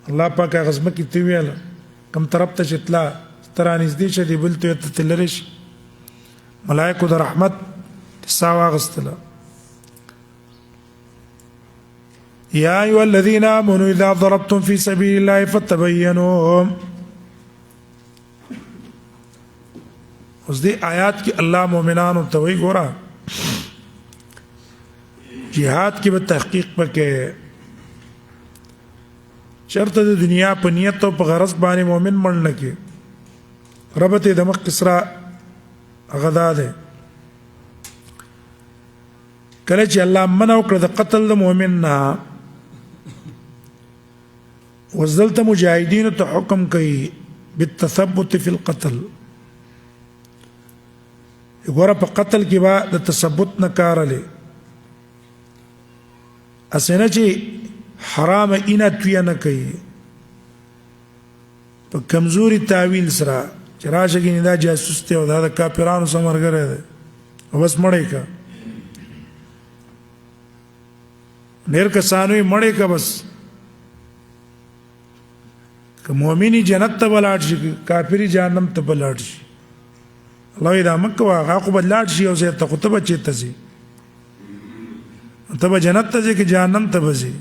الله پاک هغه ځمکې ته ویله کوم طرف ته چې تله ته رانږدې شه دې بل ته ته لرې شي ملایکو د رحمت ساه واخیستله یا ایها الذین آمنوا اذا ضربتم فی سبیل الله فتبینوا اوس دې آیات کې الله مؤمنانو ته وایي ګوره جهاد کې به تحقیق وکړې چېرته د دنیا په نیت او په غرض باندې مؤمن مړ نه کړي ربط یې د مخکې سره هغه دا دی کله چې الله منع وکړه د قتل د مؤمن نه اوس دلته مجاهدینو ته حکم کوي بالتثبت فی القتل ګوره په قتل کې به د تثبت نه کار لې اسنه چې حرام اینا تویا نه کوي په کمزوري تعویل سره چې راشه کې دا جاسوس دی او دا د کافرانو سره مرګره دی او بس مړی کا ډېر کسانو یې مړی کا بس که مؤمنی جنت ته ولاړ شي کافری جهنم ته ولاړ شي الله یې دا مکه هغه خو به لاړ شي او زه ته خو ته به چېرته ځي ته به جنت ته ځې که جهنم ته به ځي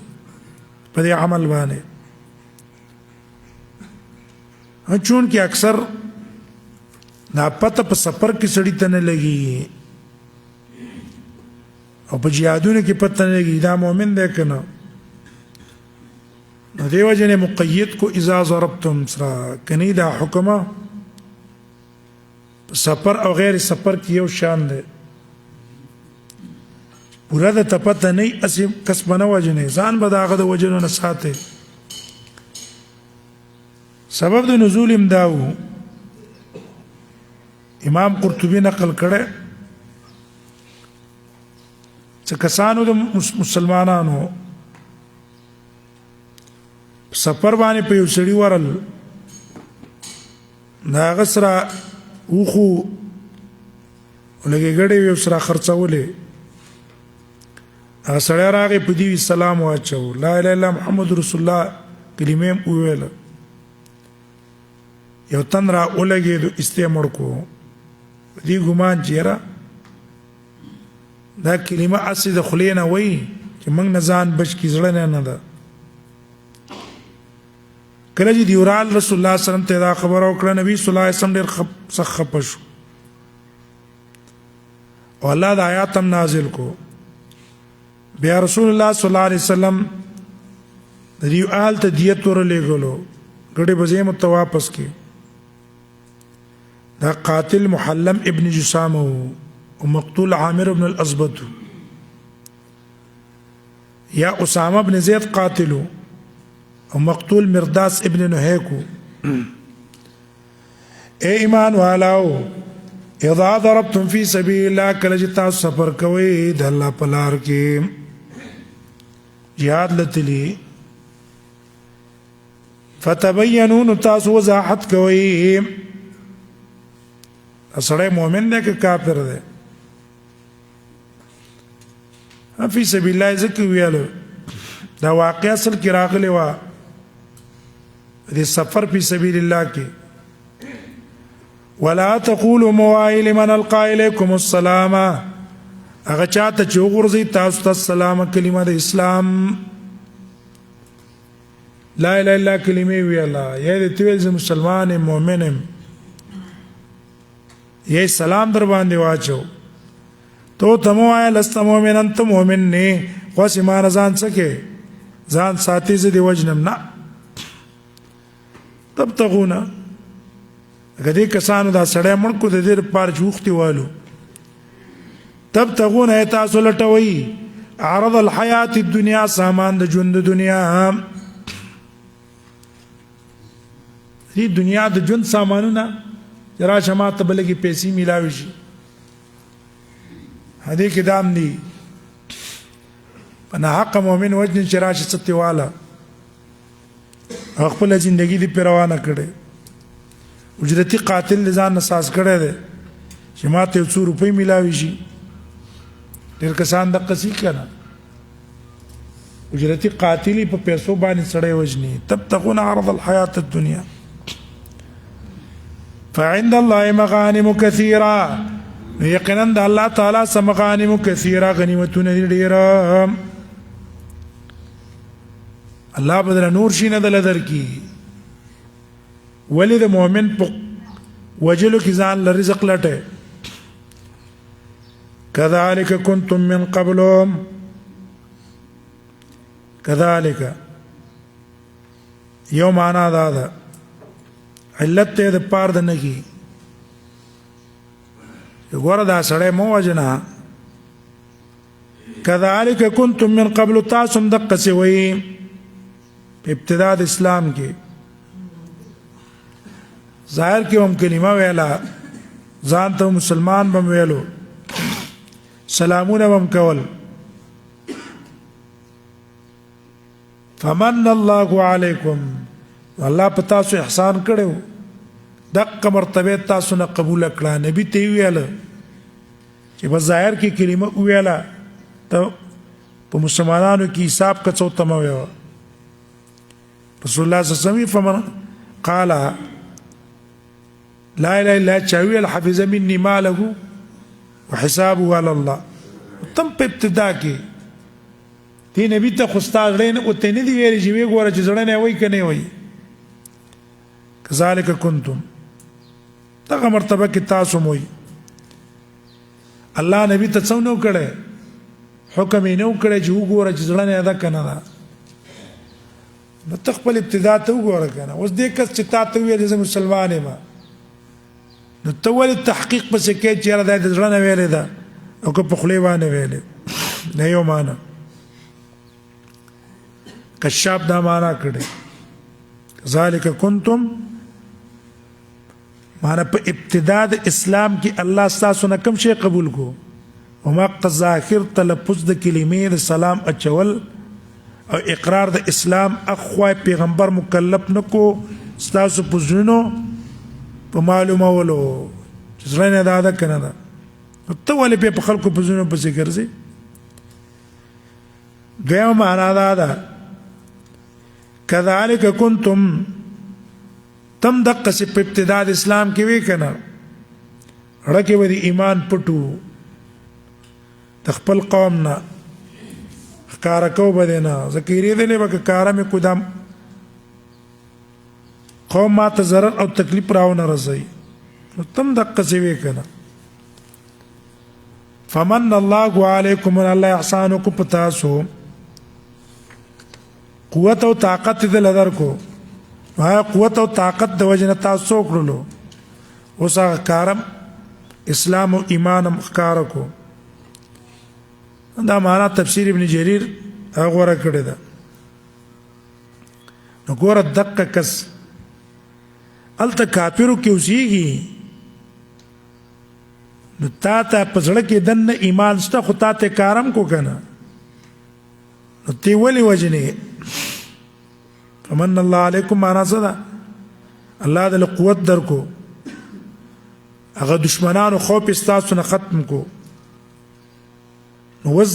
په دې عمل باندې چون کې اکثر دا پته په سفر کې سړی ته نه لګي او په جهادونو کې پته نه لګي دا مؤمن دی که نه نو دیو جن مقید کو اذا ضربتم سرا کنی دا حکمه سفر او غیر سفر کې یو شان دی پورا د تپته نه اسی کسبنه وجنه ځان به داغه د وجنو نه ساته سبب د نزول امداو امام قرطبی نقل کړه چې کسانو د مسلمانانو سفر باندې په یو سړي ورل ناغه سره وخو ولګي ګړې یو سره خرڅولې هغه سړی راغی په دې سلام واچو لا اله الا محمد رسول الله کلمې وویل یو تن را ولګي د استعمال کو دې ګمان چیرې دا کلمه اصلي د خلینا وای چې موږ نه ځان بچ کی زړه نه ده کله چې دیورال رسول الله صلی الله علیه وسلم ته دا خبر او کړه نبی صلی الله علیه وسلم ډېر سخت پښو او الله د آیات هم نازل کو بیا رسول الله صلی الله علیه وسلم د دې آل ته دیت ورلې غلو ګډه بځې مت واپس کی دا قاتل محلم ابن جسامه او مقتول عامر ابن الازبط یا اسامه ابن زید قاتلو او مقتول مرداس ابن نهیکو اے ایمان والاو اذا ضربتم فی سبیل الله کله چې تاسو سفر کوئ د الله په لار کې jihad لتلی فتبینوا تاسو وضاحت کوئ سړی مؤمن دی که کافر دی فی سبیل الله ذکر ویلو دا واقع اصل کې راغلی و د سفر فی سبیل الله کې ولا تقولوا موائل من القى اليكم السلام هغه چاته چې وګرځي تاسو ته السلام کلمه د اسلام لا اله الا کلمه ویلا یا دې تویل مسلمان مؤمن یې سلام در باندې واچو تو تمو آیا لست مؤمنن ته مؤمن نه خواسي ما ځان څه کې ځان ساتي زه دې وجنم نه تبتغون کدی کسانو دا سړی مړ کو د دې لپاره چې وختي والو تبتغون تاسو لټوي عرض الحیات الدنیا سامان د ژوند د دنیا دې دنیا د ژوند سامانونه جرا شماعت بلګي پیسې میلاوي شي هدي کې دام دي پنه حق مؤمن وجن چرآشي ستیواله خپل ژوندۍ دی پیروانه کړي اجرتی قاتل ځان نساز کړي دي چې ماته 100 روپۍ میلاوي شي ډېر کسان د قصې کنه اجرتی قاتلی په پیسو باندې سړی وجني تبتغون عرض الحیات الدنیا فعند الله مغانم كثيره یقینا د الله تعالی سم مغانم كثيره غنیمتونه ډېر الله بدل نور شي نه دل درکې ولید مؤمن په وجلو کې ځان ل رزق لټه كذلك كنتم من قبلهم كذلك يوم انا هذا علت ته د پار د نگی وګوره دا سړی مو وجنا كذلك كنتم من قبل تاسم دقه سوي ابتداء د اسلام کې ظاهر کې هم کلمه ویلا ځان ته مسلمان بم ویلو سلامونه بم کول فمن الله عليكم الله پتا سو احسان کړو دغه مرتبه تاسو نه قبول کړه نبی ته ویل چې په ظاهر کې کلمه ویلا ته په مسلمانانو کې حساب کڅو تم ویو رسول الله صلی الله علیه وسلم فمن قال لا اله الا الله الحفظ مني ماله وحسابه على الله تم په ابتدا کې دې نبی ته خوستاغړې نه او ته نه دی ویل چې وی ګوره چې زړه نه وای کنه وای كذلك كنتم دغه مرتبه کې تاسو موي الله نبی ته څونو کړه حکم یې نو کړه چې وګوره چې زړه نه ادا کنه دا نو تخپل ابتدا ته وګوره کنه اوس دې کس چې تا ته ویل چې مسلمان یم نو ته ول تحقیق پس کې چې را د زړه نه ویل دا او که په خلی باندې ویل نه یو معنا کشاب دا معنا کړه ذالک کنتم معنا په ابتدا د اسلام کې الله تاسو نه کوم شی قبول کو او ما ظاهر تلفظ د کلمې د سلام اچول او اقرار د اسلام اخوا پیغمبر مکلف نکو تاسو په ځینو په معلومه ولو چې زړه نه دا کنه دا ته ولې په خلکو په ځینو په ذکر سي غو معنا دا كذلك كنتم تم دقه په ابتداء د اسلام کې وی کنه رکه و دي ایمان پټو تخپل قوم نه کار کو بدنه ذکرې دې نه وک کار مې قدم قوم ما ته ضرر او تکلیف راونه رسي تم دقه سی وی کنه فمن الله عليكم الله احسانكم پتاسو قوت او طاقت دې لدر کو ها قوت او طاقت د وجنه تاسو کړلو اوس هغه کارم اسلام او ایمان مخکار کو دا معنا تفسیر ابن جرير هغه ور کړی دا نو ګور دقه کس الته کافرو کې اوسېږي نو تا ته پسړه کې دنه ایمان ستا خو تا ته کارم کو کنه نو تی ولی وجنه فمن الله علیکم معنا صدا الله د قوت درکو هغه دشمنانو خوف استاسو نه ختم کو نو وز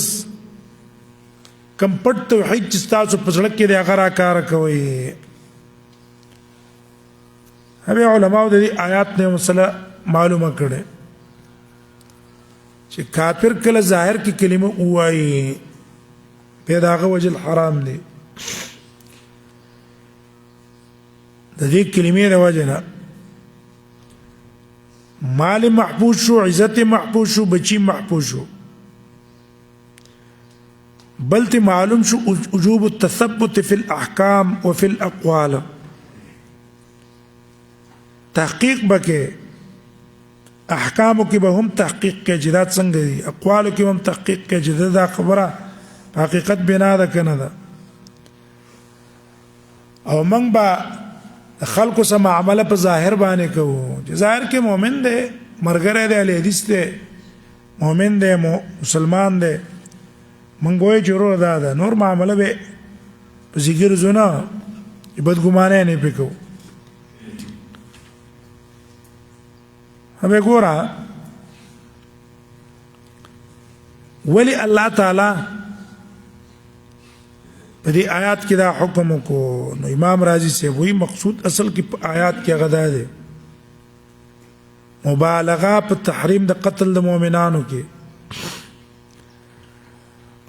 کم پټ توحید چې تاسو په ځړک کې د هغه کار کوي هغه علماء د دې آیات نه مسله معلومه کړي چې کافر کله ظاهر کې کلمه وایي په داغه وجه حرام دي د دې کلمې د وجه نه مال محفوظ شو عزت محفوظ شو بچی محفوظ شو بلتی معلوم شو وجوب التثبت في الاحکام وفي الاقوال تحقیق بکې احکامو کې به هم تحقیق کې جدات څنګه دي اقوالو کې هم تحقیق کې جدات دا خبره حقیقت بنا ده کنه ده او موږ به خلکو سم عمل په ظاهر باندې کوو چې ظاهر کې مؤمن دی مرګره دی اهل حدیث دی مؤمن دی مسلمان دی موږ وایو چې ورو ده نور معامله به په ذکر زونه بدګمانه نه پکو هغه ګورا ولی الله تعالی په دې آیات کې دا حکم کو نو امام رازی سے وہی مقصود اصل کې آیات کې غدا ده مبالغه په تحریم د قتل د مؤمنانو کې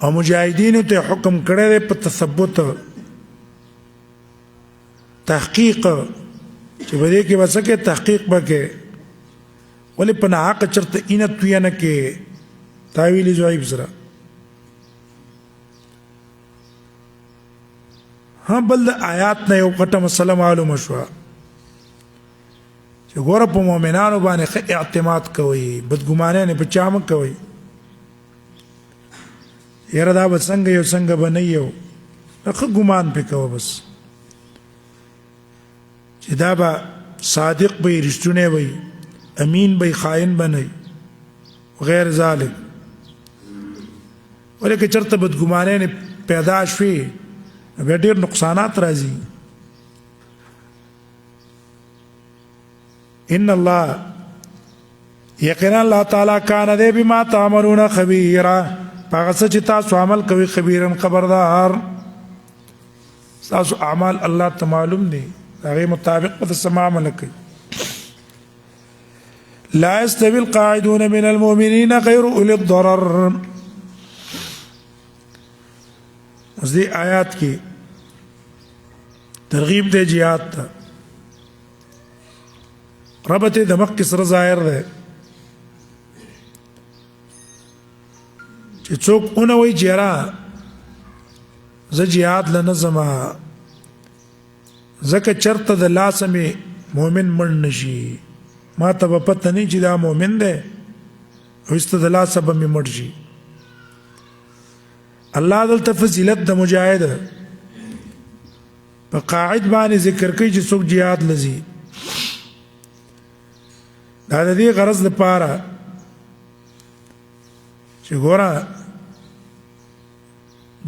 او مجاهدین ته حکم کړی دی په تثبت تحقیق چې بده کې وسکه تحقیق وکړي ولی په حق چرته اینه توی نه کې تعویل زویب سره ها بل آیات نه یو قټه مسله معلومه شو چې ګوره په مؤمنانو باندې اعتماد کوي بدګمانه نه بچام کوي یره دا به څنګه یو څنګه بنئیو هغه ګمان پکوه بس چې دا به صادق به رښتونه وي امین به خائن بنئ غیر ذالک ولکه چرته بدګمانه نه پیدا شوي به ډېر نقصانات راځي ان الله یقینا الله تعالی کان دې بما تعملون خبيرا هغه څه چې تاسو عمل کوي خبيرن خبردار تاسو اعمال الله ته معلوم دي هغه مطابق په سم عمل کوي لا يستوي القاعدون من المؤمنين غير اولي الضرر اوس دې آیات کې ترغیب دې jihad ته ربط د مخ سره ظاهر ده چې څوک اونې وي جرا ز jihad لنظما زکه چرته د لاسمه مؤمن مړ نشي ما ته په پته نه چې دا مؤمن ده او است د لاسه به مړ شي الله دلته فضیلت د مجاهد په قاعد باندې ذکر کوي چې څوک jihad لذي دا د دې غرض لپاره چې ګوره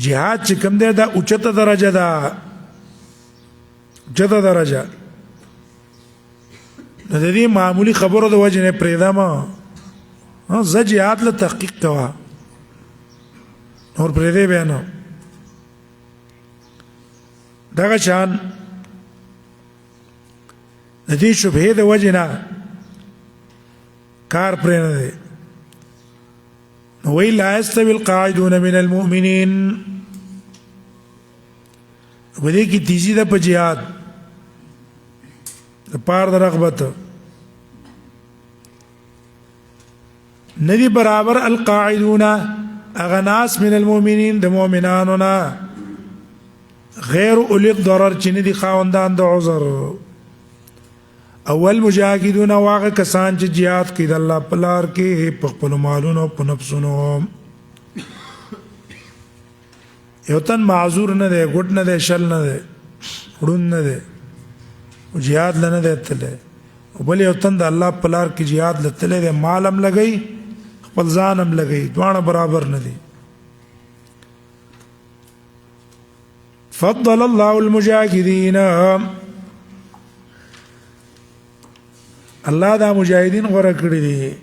jihad چې کوم دی دا اوچته درجه ده اوچته درجه د دې معمولی خبرو د وجه نه پرېدا ما زه jihad له تحقیق کوا نور پرېدې بیان دغه شان د دې شبهه د وجه نه کار پرې نه دی وی لا يستوي القاعدون من المؤمنين ودې کې تیزی د په jihad د پار د رغبت ندی برابر القاعدون اغناس من المؤمنين د مؤمناننا غیر اولی الضرر چې ندی خاوندان د عذر اول مجاهدون واغه کسان چې jihad کوي د الله په لار کې په خپل مالونو په نفسونو یو تن معذور نه دی ګډ نه دی شل نه دی وډون نه دی jihad لنه دی تله بل یو تن د الله په لار کې jihad لته دی مالم لګي خپل ځانم لګي دوه برابر نه دي فضل الله المجاهدين الله دا مجاهدین غوړه کړی دي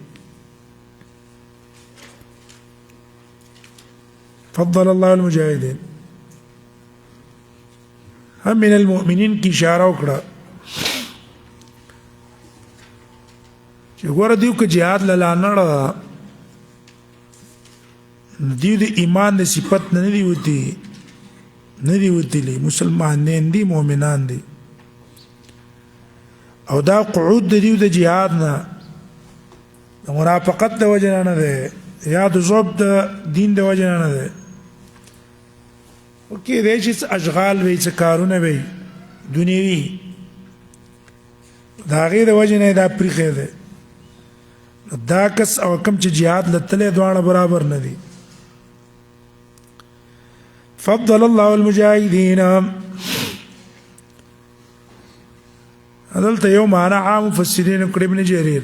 فضل الله المجاهدين هم من المؤمنين کی اشاره وکړه چې ګوره دیو کې jihad لاله دیو د ایمان د صفت نه دی وتی مسلمان نه دي مؤمنان دي او دا قعود د دیو د jihad نه منافقت د وجه نه ده یا د زوب د دین د وجه نه ده کېدای شي څه اشغال وي څه کارونه وي دنیوي د هغې د وجې نه یې دا پرېښی دی دا کس او کم چې جهاد له تللی دواړه برابر نه دي فضل الله المجاهدین دلته یو معنا عام مفسرین کړي ابن جریر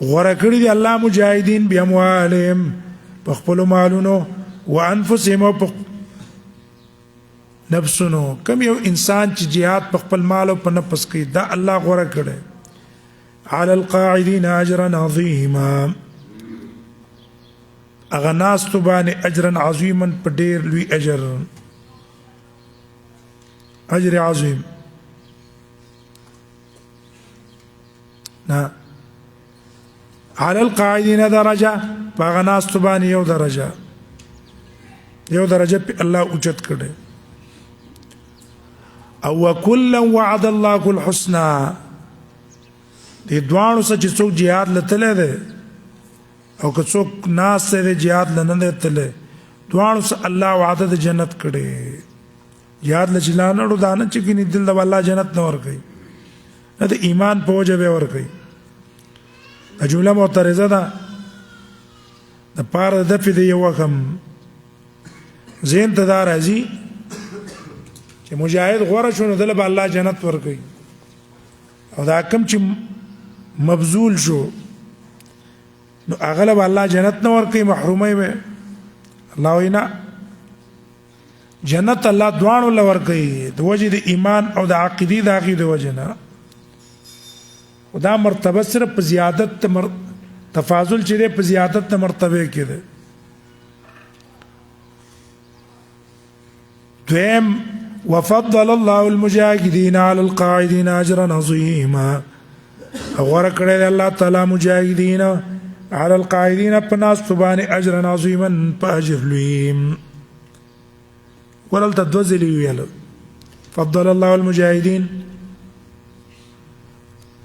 غوره کړي دي الله مجاهدین باموالهم په خپلو مالونو وانفسهم او په نفسونو کم یو انسان چې جهاد په خپل مال او په نفس کوي دا الله غوره کړي على القاعدين اجرا عظيما اغه ناس تو باندې اجرا عظیما په ډیر لوی اجر اجر عظیم نه على القاعدين درجه په ناس تو باندې یو درجه په الله اوچت کړي او وكلا وعد الله الحسنى دې دوانو سره چې څوک jihad لته ده او که څوک ناس سره jihad لنه لته دوانو سره الله وعده د جنت کړي jihad لچلانه ورو دانه چې کینی دل د الله جنت نور کوي نه د ایمان په وجه به ور کوي جمله معترضه ده د پاره د فدی یو کم زین تدار ازي چې مجاهد غوړه شونه دل به الله جنت ور کوي او دا کم چې مبذول شو نو اغلب الله جنت نه ور کوي محرومي به الله وینا جنت الله دوانو لور کوي د وجه د ایمان او د عقیده د عقیده وجه نه دا مرتبه صرف په زیادت تفاضل چې په زیادت مرتبه کې ده دویم وفضل الله المجاهدين على القاعدين اجرا عظيما غوړه کړی الله تعالی مجاهدین على القاعدين پناس سبحانه اجرا عظيما فاجر لهم ولل تدوزل ویل فضل الله المجاهدين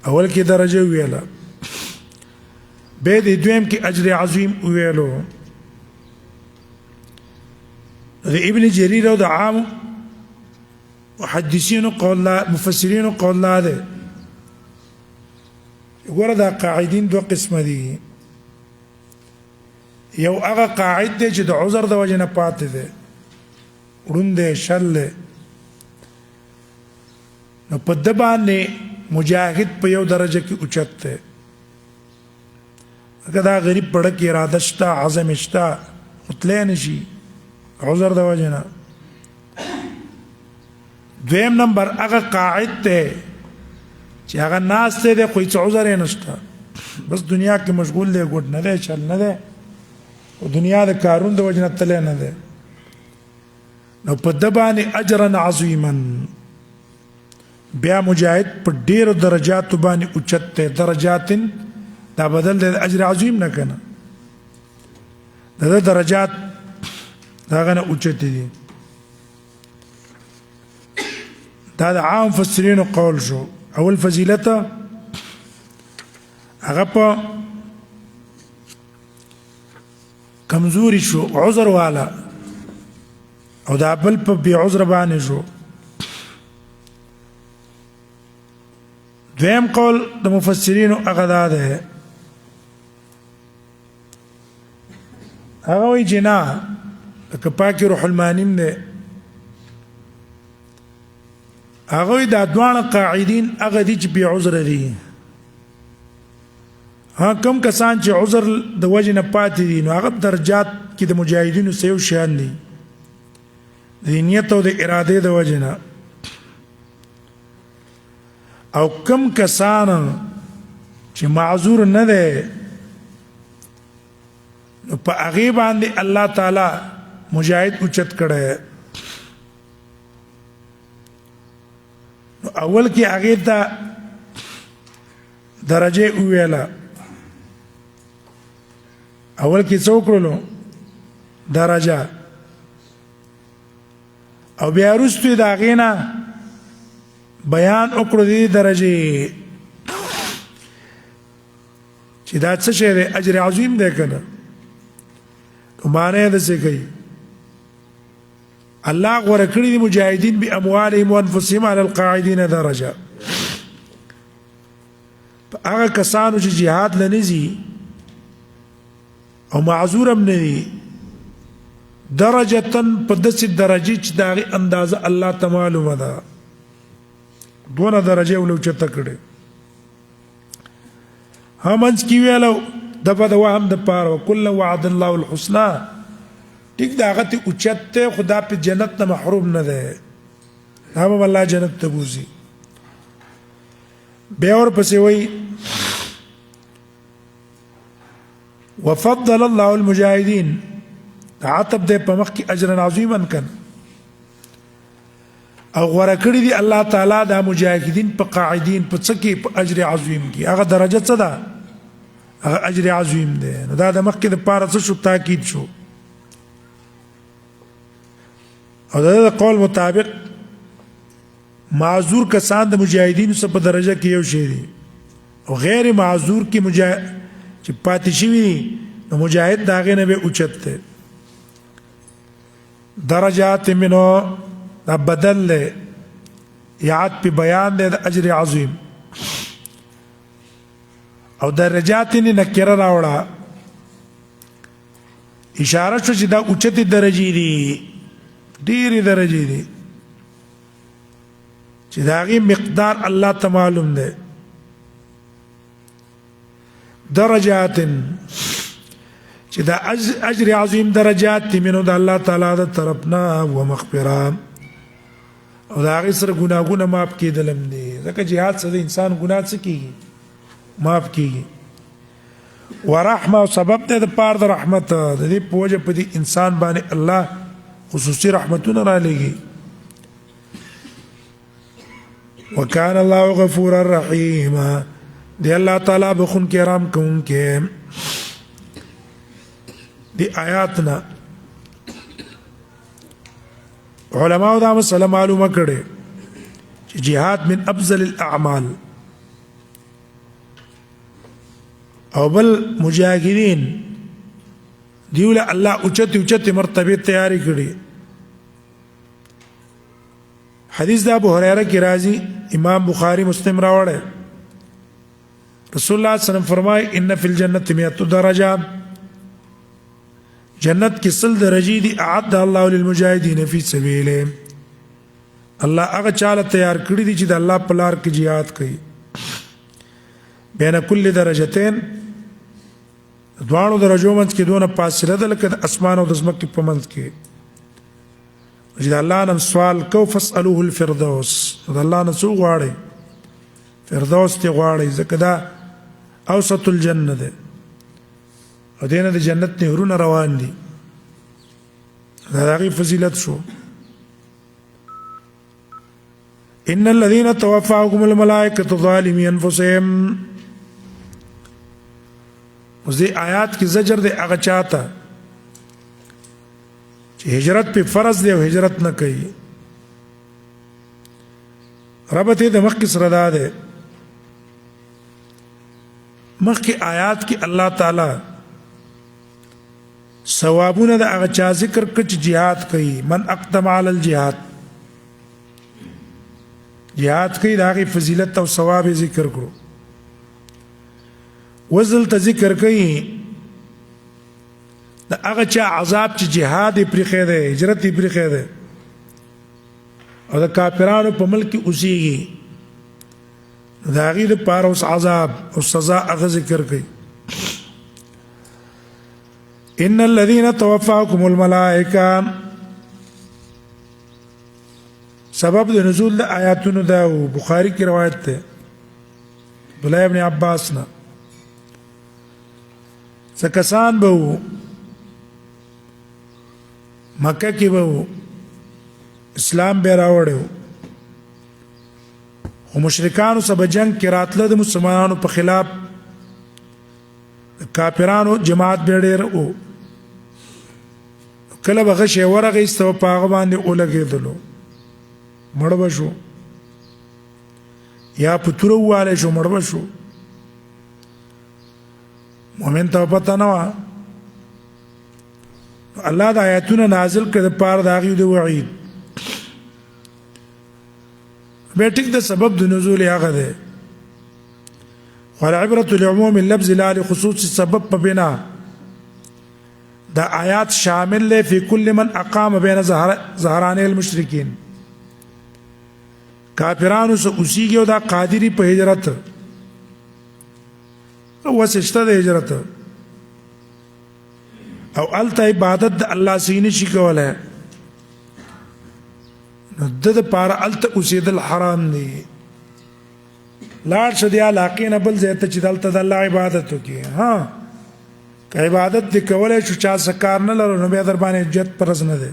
اول کې درجه ویله به دې دویم کې اجر عظیم ویلو د ابن جرير او د عام محدثین قول لا مفسرین قول لا ده ګوره دا قاعدین دوه قسم دي یو هغه قاعد دی چې د عذر د وجه نه پاتې ده وړاندې شل نو په د باندې مجاهد په یو درجه کې اوچت ده اګه دا غریب پړه کې اراده شته عزم شته مطلع نشي عذر د وجه نه دویم نمبر هغه قاعد ته چې هغه ناس ته د خو هیڅ عذر نشته بس دنیا کې مشغول دی ګډ نه دی چل نه دی او دنیا د کارون د وجه نه تل نه دی نو په د باندې اجرا عظیما بیا مجاهد په ډیرو درجات باندې اوچته درجات دا بدل د اجر عظیم نه کنه دا درجات دا غنه اوچته دي دا د عام مفسرین قول شو اول فضیلته هغه په کمزوري شو عذر والا او دا بل په بی عذر باندې شو دویم قول د مفسرین هغه ده هغه وی جنا کپاکی روح المانیم ده هغه دا دوانه قاعدین هغه دي چې بی عذر دي ها کم کسان چې عذر د وجه نه پاتې دي نو هغه درجات کې د مجاهدینو سیو شان دي د نیت او د اراده د وجه نه او کم کسان چې معذور نه ده نو په هغه باندې الله تعالی مجاهد اوچت کړي اول کې هغه ته درجه ویلا اول کې څوکړلو درجه او بیا وروسته دا غینا بیان وکړو دې درجه چې دا څه شی اجر عظیم ده کنه معنی د څه کوي الله غوړه کړی دي مجاهدین باموالهم وانفسهم على القاعدين درجه هغه کسانو چې jihad لنزي او معذور هم نه دي درجه په داسې درجه چې داغي اندازه الله تعالی معلومه ده دونه درجه ولو چې تکړه همنس کی ویلو دغه د وهم د پاره کله وعد الله الحسنى ټیک داغه ته اوچته خدا په جنت نه محروم نه ده هم الله جنت ته بوزي به اور پسې وای وفضل الله المجاهدين عتب دې په مخ کې اجر عظیما کن او غوړه کړی دی الله تعالی د مجاهدین په قاعدین په څه کې په اجر عظیم کې هغه درجه څه ده هغه اجر عظیم ده نو دا د مخ کې د پاره څه شو تاکید شو او دا قول مطابق معذور کسان د مجاهدین څخه په درجه کې یو شی دي او غیر معذور کې مجاهد چې پاتې شي نو مجاهد داغه نه به اوچته درجات منو دا بدل له یاد په بیان د اجر عظیم او درجات نه نکره راوړه اشاره شو چې دا اوچته درجه دي ډېری درجه دي چې داغي مقدار الله ته معلوم ده درجات چې دا اجر عظیم درجات منو د الله تعالی د طرفنا و مغفرة او دا هغه سره ګناهونه معاف کېدلم دي ځکه jihad سره انسان ګناه څه کیږي معاف کیږي ورحمه او سبب ته د پاره د رحمت د دې پوجا په دې انسان باندې الله خصوصي رحمتونه را لګي وکانه الله غفورا رحیما دی الله تعالی بخون کرام کوم کې دی آیاتنا علماء دا مسله معلومه کړي چې jihad من افضل الاعمال او بل مجاهدین دیول الله اوچته مرتبه تیاری کړي حدیث د ابو هريره کی راضی امام بخاری مسلم راوړل رسول الله صلی الله علیه وسلم فرمای ان فی الجنه 100 درجه جنت کې سل درجې دي اعد الله للمجاهدين فی سبیله الله هغه چاله تیار کړی دي چې د الله په لار کې jihad کوي بین کل درجتين دوانو درجو منځ کې دونه فاصله ده لکه اسمان او د زمکې په منځ کې چې الله نن سوال کو فاسالوه الفردوس د الله نه څو غواړي فردوس ته غواړي ځکه دا اوسط الجنه ده او دینه د جنت نهرونه روان دي دا هغه فضیلت شو ان الذين توفاهم الملائکه ظالمي انفسهم اوس دې آیات کې زجر دی هغه چاته چې هجرت په فرض دی او هجرت نه کوي رب ته د مخ کې سره ده مخ کې آیات کې الله تعالی ثوابونه د هغه چا ذکر کړي چې jihad کوي من اقدم علی الجهاد jihad کوي د هغه فضیلت او ثواب ذکر کړو وزل ته ذکر کوي د هغه چا عذاب چې jihad پرې خېده هجرت پرې خېده او د کافرانو په ملک اوسېږي دا غي د پاره اوس عذاب او سزا هغه ذکر کوي ان الذين توفاكم الملائکه سبب د نزول د آیاتونو دا بخاری کی روایت ده عبدالله ابن عباس نه سکسان به مکه کې به اسلام به راوړو خو مشرکانو سره جنگ کې راتله د مسلمانانو په خلاف کافرانو جماعت به ډېر او کله به غشي ورغه استو پاغه باندې اولګېدلو مړ بشو یا پتورو والے شو مړ بشو مومن ته پته نه و الله د آیاتونه نازل کړ د پاره د هغې د وعید. بیا ټیک د سبب د نزول هغه دی، والعبرة لعموم اللفظ لا لخصوص السبب په بنا دا آیات شامل له فی کل من اقام بین ظهران المشرکین، کافرانو سه اوسیږي او دا قادری په هجرت او وسشته د هجرت او الته عبادت د الله سینې شي کوله، نو د پاره الته اوسېدل حرام دي. لاړ شه دی علاقې نه بل ځای ته چې دلته د الله عبادت وکړي. ها که عبادت دې کولی شو چا څه کار نه لرو نو بیا در باندې جت پرز نه دی،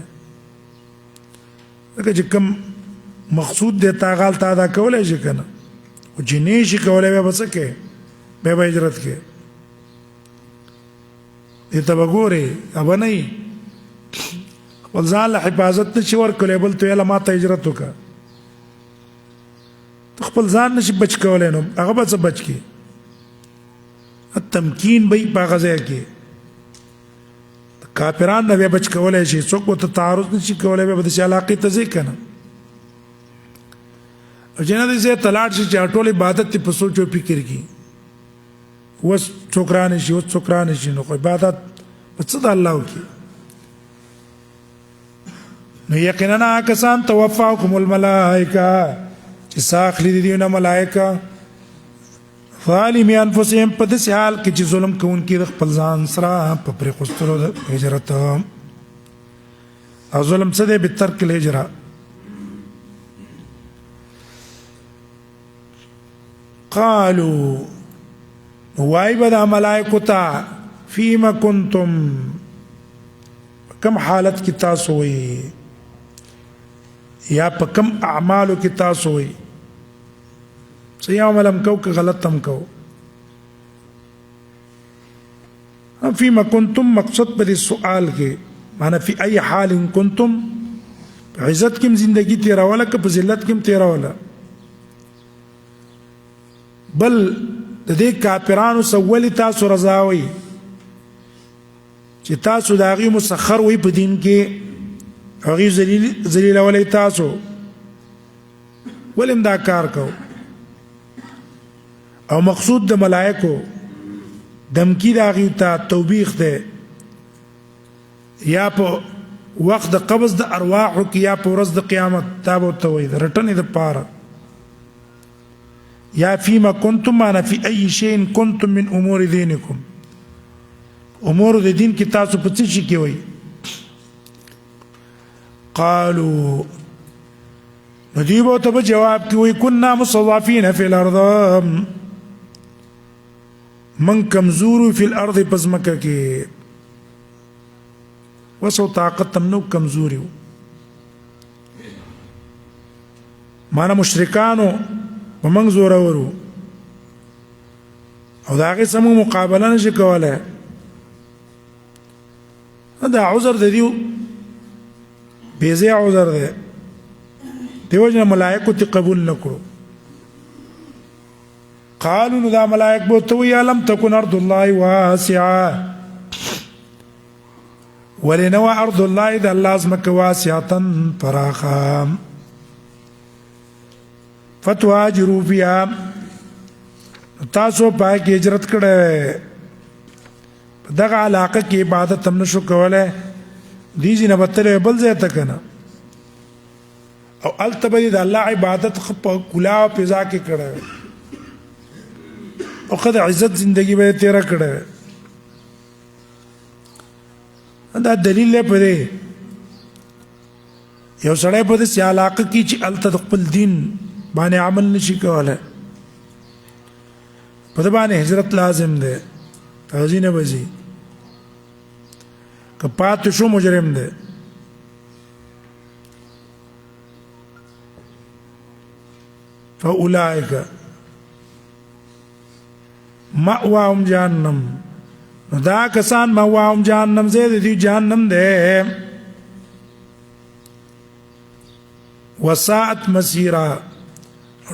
ځکه چې کوم مقصود دی تا هغه هلته ادا کولی شي که نه، خو چې نه شي کولی بیا به څه کوې؟ بیا به هجرت کوې. دې ته به ګورې به نه وي خپل ځان له حفاظت نه شي ورکولی، بل ته ویله ما ته هجرت وکړه، ته خپل ځان نشي بچ کولی نو هغه به څه بچ کړي؟ تمکین به یې په هغه ځای کې کافران نه بیا بچ کولی شي، څوک به ته تعرض نه شي کولی، بیا به داسې علاقې ته ځې که نه. او چې نه دې ځای ته لاړ شي چې ټول عبادت دې په سوچ او فکر کړي، اوس څوک رانه شي اوس څوک رانه شي، نو خو عبادت په څه د الله وکړي؟ نو یقینا هغه کسان توفاهم الملائکه چې ساخلی دي دیونه ملائکه ظالمی انفسهم په داسې حال کې چې ظلم کوونکي د خپل ځان سره په پرېښودلو د هجرت. او ظلم څه دی؟ بترک الهجره. قالوا وای به دا ملائکو ته فیما کنتم، کم حالت کې تاسو وئ یا په کم اعمالو کې تاسو وئ، صحیح عمل هم کو که غلط هم کو. فیما کنتم مقصد په دې سوال کې معنی فی ای حال کنتم، په عزت کې هم زندگی تیروله که په ذلت کې هم تیروله. بل د دې کافرانو سولی تاسو رضا وئ چې تاسو د هغې مسخر وئ په دین کې، هغې ذلیلولی تاسو، ولې هم دا کار کو. او مقصود د ملائکو دمکی د هغې ته توبیخ دی، یا په وخت د قبض د ارواحو کې یا په ورځ د قیامت، دا به ورته وایي د رټنې دپاره. یا فیما کنتم معنا فی ای شیء کنتم من امور دینکم، امور د دین کې تاسو په څه شي کې وئ. قالوا نو دوی به ورته په جواب کې وایي کنا مستضعفین فی الارض، من کمزورو فی الارض په ځمکه کې، وسو طاقت هم نو کمزوري و. معنا مشرکانو په موږ زورور وو او د هغې سره موږ مقابله نه شي کولی. دا عذر د دې بې ځایه عذر دی، دې وجې نه ملایکو ترې قبول نه کړو. قالو نو دا ملائک به ورته وایي الم تکن ارض الله واسعه، ولې نه وه ارض الله د الله ځمکه واسعة پراخه، فتهاجروا فيها تاسو پای کې هجرت کړی، په دغه علاقه کې عبادت هم نشو کولی، دې ځای نه به تللی بل ځای ته که نه، او هلته به د الله عبادت ښه په کلا او فضا کې کړی او ښه د عزت زندګي به یې تېره کړی. دا دلیل دی په دې یو سړی په داسې علاقه کې چې هلته د خپل دین باندې عمل نشي کولی، په ده باندې هجرت لازم دی، هغې نه به ځي، که پاتې شو مجرم دی. فاولئک مأواهم جهنم، نو دا کسان مأواهم جهنم ځای د دوی جهنم دی. وساعت مسیرا،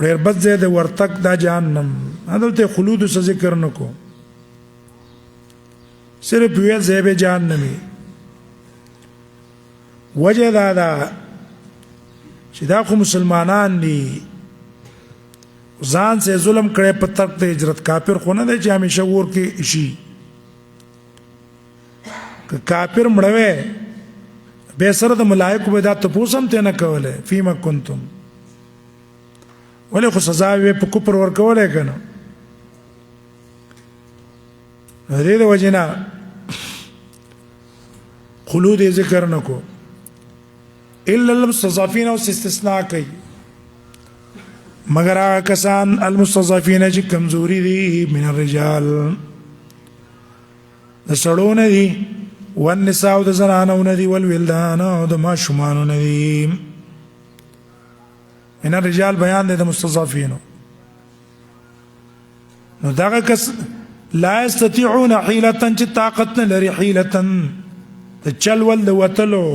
ډېر بد ځای د ورتګ دا جهنم. دلته خلود څه ذکر نه کو، صرف یو ځای به جهنمي وجه دا چې دا خو مسلمانان دي ځان سے ظلم کړي په ترک د هجرت کافر خو نه دی چې همیشه ور کې شي که کافر مړوي به سره د ملائکه به دا تاسو هم ته نه کوله فيما كنتم ولې خو سزا وي په کوپر ور کوله کنه دې د وجنا خلود ذکر نکو الا المستضعفين او استثناء کوي مگر کسان المستضعفين چې کمزوري دي من الرجال د سړونه دي والنساء د زنانونه دي والولدان او د ماشومانونه دي من الرجال بیان د مستضعفين نو داغه کس لا يستطيعون حيلة چې طاقت نه لري حيلة د چل ول د وتلو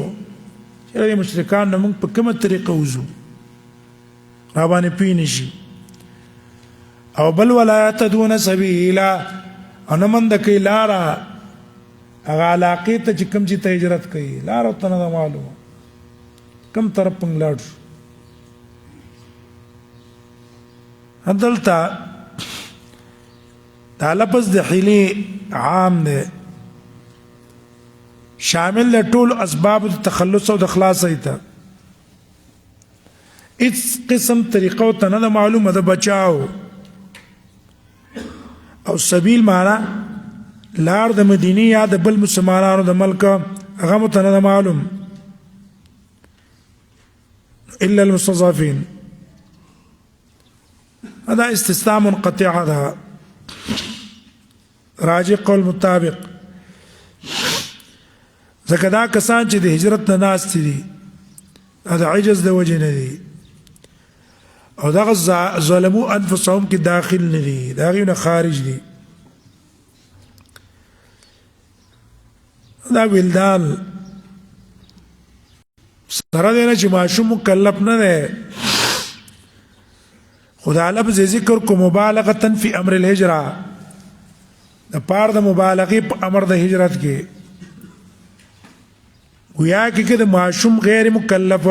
چې مشرکان موږ په کومه طریقه وزو را باندې پینشي او بل ولایت دون سبیلا ان من د کی لارا هغه علاقه ته چې کوم چې ته هجرت کوي لار ته نه معلومه کوم طرف پنګلاړ هدلتا دا لفظ د حیلی عام ده شامل له ټول اسباب د تخلص او د خلاص ایته اس قسم طریقو ته نه معلومه ده بچاو او سبیل معنا لار د مدینه یا د بل مسلمانانو د ملک هغه ته نه معلوم الا المستضعفين هذا استثناء منقطع هذا راجع قول مطابق ځکه دا کسان چې د هجرت نه ناست دي دا عجز د وجه نه دي او دا ظلمو انفسهم کې داخل نه دي دا غيونه خارج دي دا ولدان سره دې نه چې ماشوم مکلف نه ده خدا لفظ ذکر کو مبالغه فی امر الهجره د پاره د مبالغه په امر د هجرت کې گویا کې د معشوم غیر مکلف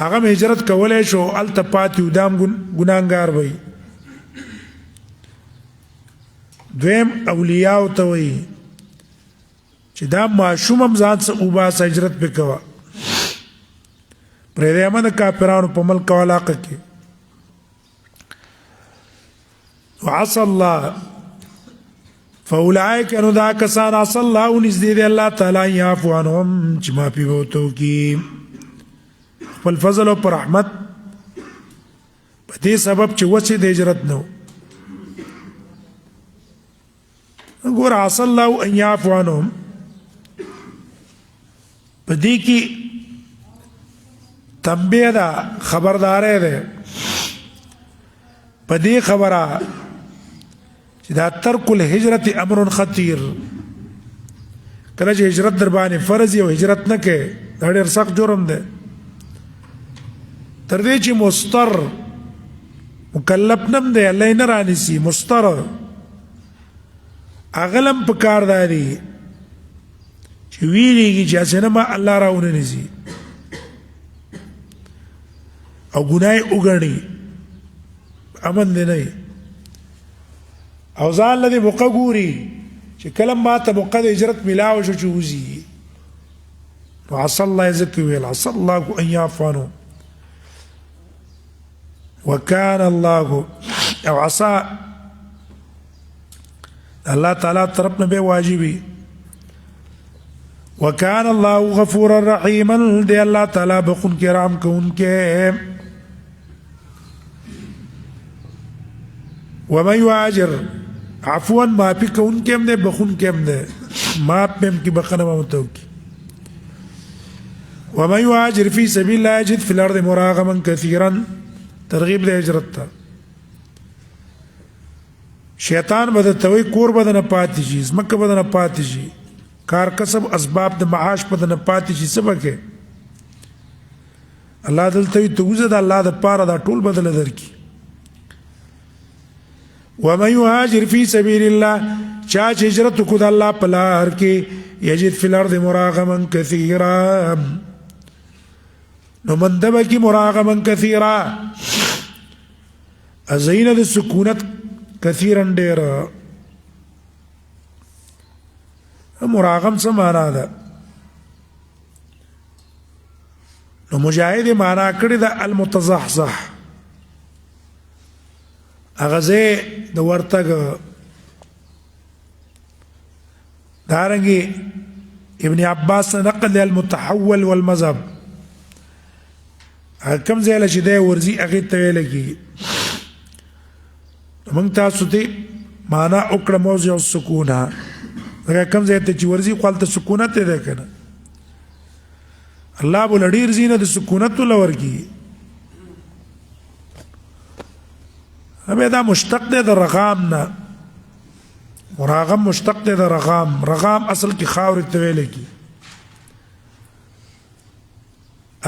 هغه هجرت کولای شو التپات یودام ګناګار وي دویم اولیاء او ته وي چې دا معشوم هم ځان څخه او با هجرت وکوا پرې دې امه کافرانو په ملک علاقه کې وعصى الله فاولئك انو دا کسان عصى الله ونزدید الله تعالی يعفو عنهم چې ما پی وته کی خپل فضل او رحمت په دې سبب چې وڅې د هجرت نو ګور عصى الله ان يعفو عنهم په دې کې تنبیه دا خبردارې ده په دې خبره چې دا ترک الهجرت امر خطیر کله چې هجرت در باندې فرض یو هجرت نه کې دا ډېر سخت جرم ده تر دې چې مستر مکلف نم دی الله نه رانیسی مستر اغلم په کار داري چې ویریږي چې اسنه ما الله راونه نسی او ګناي وګڼي امن دی نه او ځان لدی موقع ګوري چې کلم ما ته موقع د هجرت ملاو شو چوزي وعصى الله يزكي ويل عصى الله ان يعفو عنه وكان الله او عصى الله تعالی طرفنا به واجبي وكان الله غفورا رحيما دي الله تعالی بخون کرام کون کے ومن يهاجر عفوا ما في كون كم ده بخون كم ده ما بهم كي بخنا ما متوكي ومن يهاجر في سبيل الله يجد في الارض مراغما كثيرا ترغيب ده هجرتها شیطان بدتوي کور بدن پاتې شي زمکه بدن پاتې شي کار کسب اسباب د معاش بدن پاتې شي سبکه الله دلته توزه د الله د پاره دا ټول بدل درکې ومن يهاجر في سبيل الله چا چې هجرت کو د الله په لار کې یجد فی الارض مراغما کثیرا نو مندبه کی مراغما کثیرا ازین د سکونت کثیرا ډیر مراغم څه معنا ده نو مجاهد معنا کړی د المتزحزح اغزه د ورتګ دارنګي ابن عباس نقل المتحول والمذهب کم ځای له چې دی ورځي هغې ته ویل کېږي موږ تاسو ته معنا وکړه موضع السکونه هغه کم ځای ته چې ورځي خو هلته سکونت دی که نه الله به له ډېر ځای نه د سکونت له ورکړي بیا دا مشتق دی د رغام نه مراغم مشتق دی د رغام رغام اصل کې خاورې ته ویل کېږي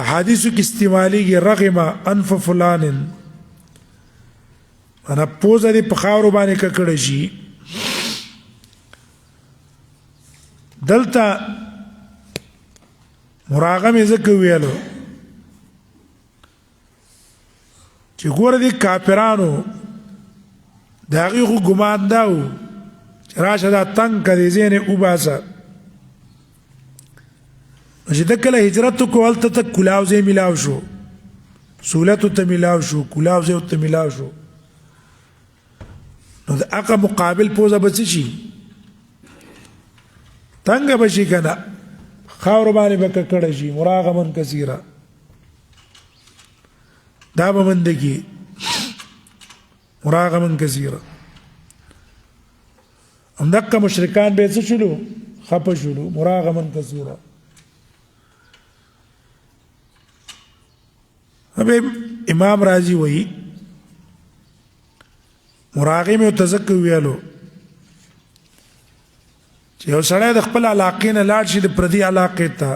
احادیثو کې استعمالیږي رغم انف فلان انا پوزه دې په خاورو باندې ککړه شي دلته مراغم یې ځکه ویلو چې ګوره دې کافرانو د هغې خو ګمان دا و چې راشه دا تنګ که دې ځینې وباسه نو چې ده کله هجرت وکړو هلته ته کلاو ځای میلاو شو سهولت ورته میلاو شو کلاو ځای ورته میلاو شو نو د هغه مقابل پوزه به څه شي تنګه به شي که نه خاورو باندې به ککړه شي مراغمن کثیره دا به مندګي مراغمن کثیره همدغه مشرکان به څه شلو خفه شلو مراغمن کثیره اب امام راضی وایي مراغم او تزکو ویلو چې یو سړی د خپل علاقې نه لاړ شي د پردي علاقې ته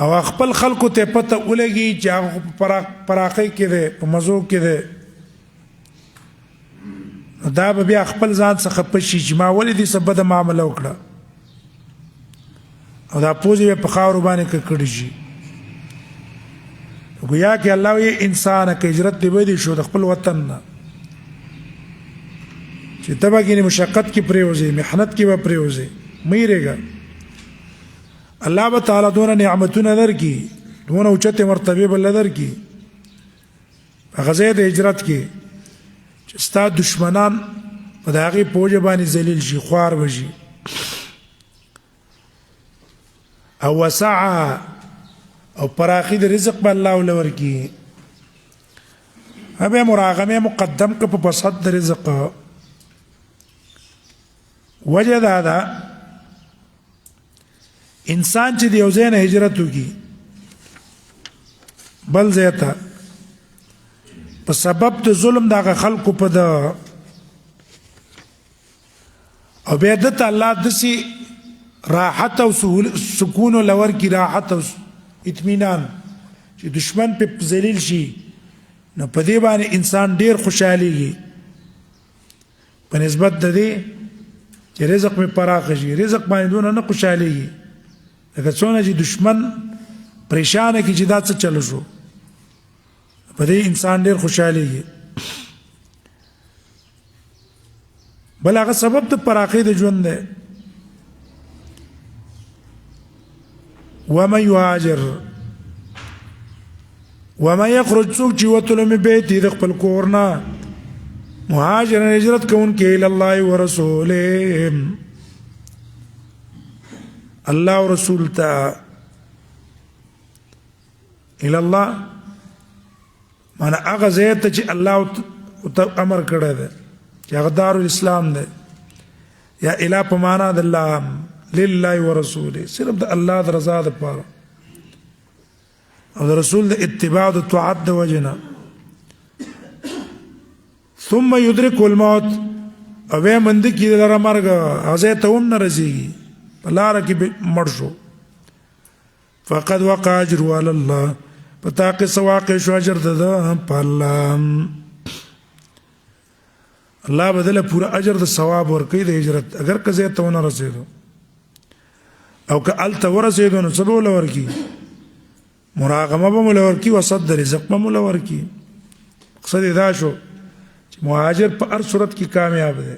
او خپل خلکو ته پته ولګي چې هغه پراخۍ کې دی په مزو کې دی دا به بیا خپل ځان څخه پشي چې ما ولې دې څه بده معامله وکړه او دا پوزې به په خاورو باندې ککړې شي گویا کہ اللہ یہ انسان که هجرت دی بدی شو د خپل وطن نه چې تبا کې مشقت کې پریوزي محنت کې به پریوزي مېریږي الله به تعالی دون نعمتونه درکې دون اوچته مرتبه بل درکې غزه د هجرت کې چې ستا دشمنان په داغي پوجا باندې ذلیل شي خوار وشي او وسع او پراخی د رزق به الله ولور کی هغه مراغمه مقدم ک په بسط د رزق وجه دا انسان چې د یو ځای نه هجرت وکي بل ځای ته په سبب د ظلم دغه خلکو په د او بیا دته الله دسی راحت او سکون لور کی راحت او اطمینان چې دشمن په ذلیل شي نو په دې باندې انسان ډیر خوشحاليږي په نسبت د دې چې رزق می پراخ شي رزق باندې دونه نه خوشحاليږي لکه څونه چې دشمن پریشان کی چې دا څه چلو شو په دې انسان ډیر خوشحاليږي بل هغه سبب د پراخي د ژوند دی وما يهاجر وما يخرج سوق چې وتل من بيتي د خپل کورنا مهاجر هجرت کوونکی الى الله ورسوله الله ورسول ته الى الله معنا هغه ځای ته چې الله امر کړی دی چې هغه دار الاسلام دی یا اله په معنا د الله لله ورسوله صرف د الله د رضا د پاره او د رسول د اتباع د طاعت د وجنه ثم يدرك الموت او مند کی لره مرګ هغه ته هم نه رسیږي په لار کې مړ شو فقد وقع اجر على الله پتا کې سواقع شو اجر ده په الله الله بدله پورا اجر د ثواب ورکړي د هجرت اگر کزه ته ونه رسیدو او که الته ورسیدو نو سبو لورکی مراغمه به ملورکی وسط د رزق به ملورکی مقصد دا شو چې مهاجر په هر صورت کې کامیاب دی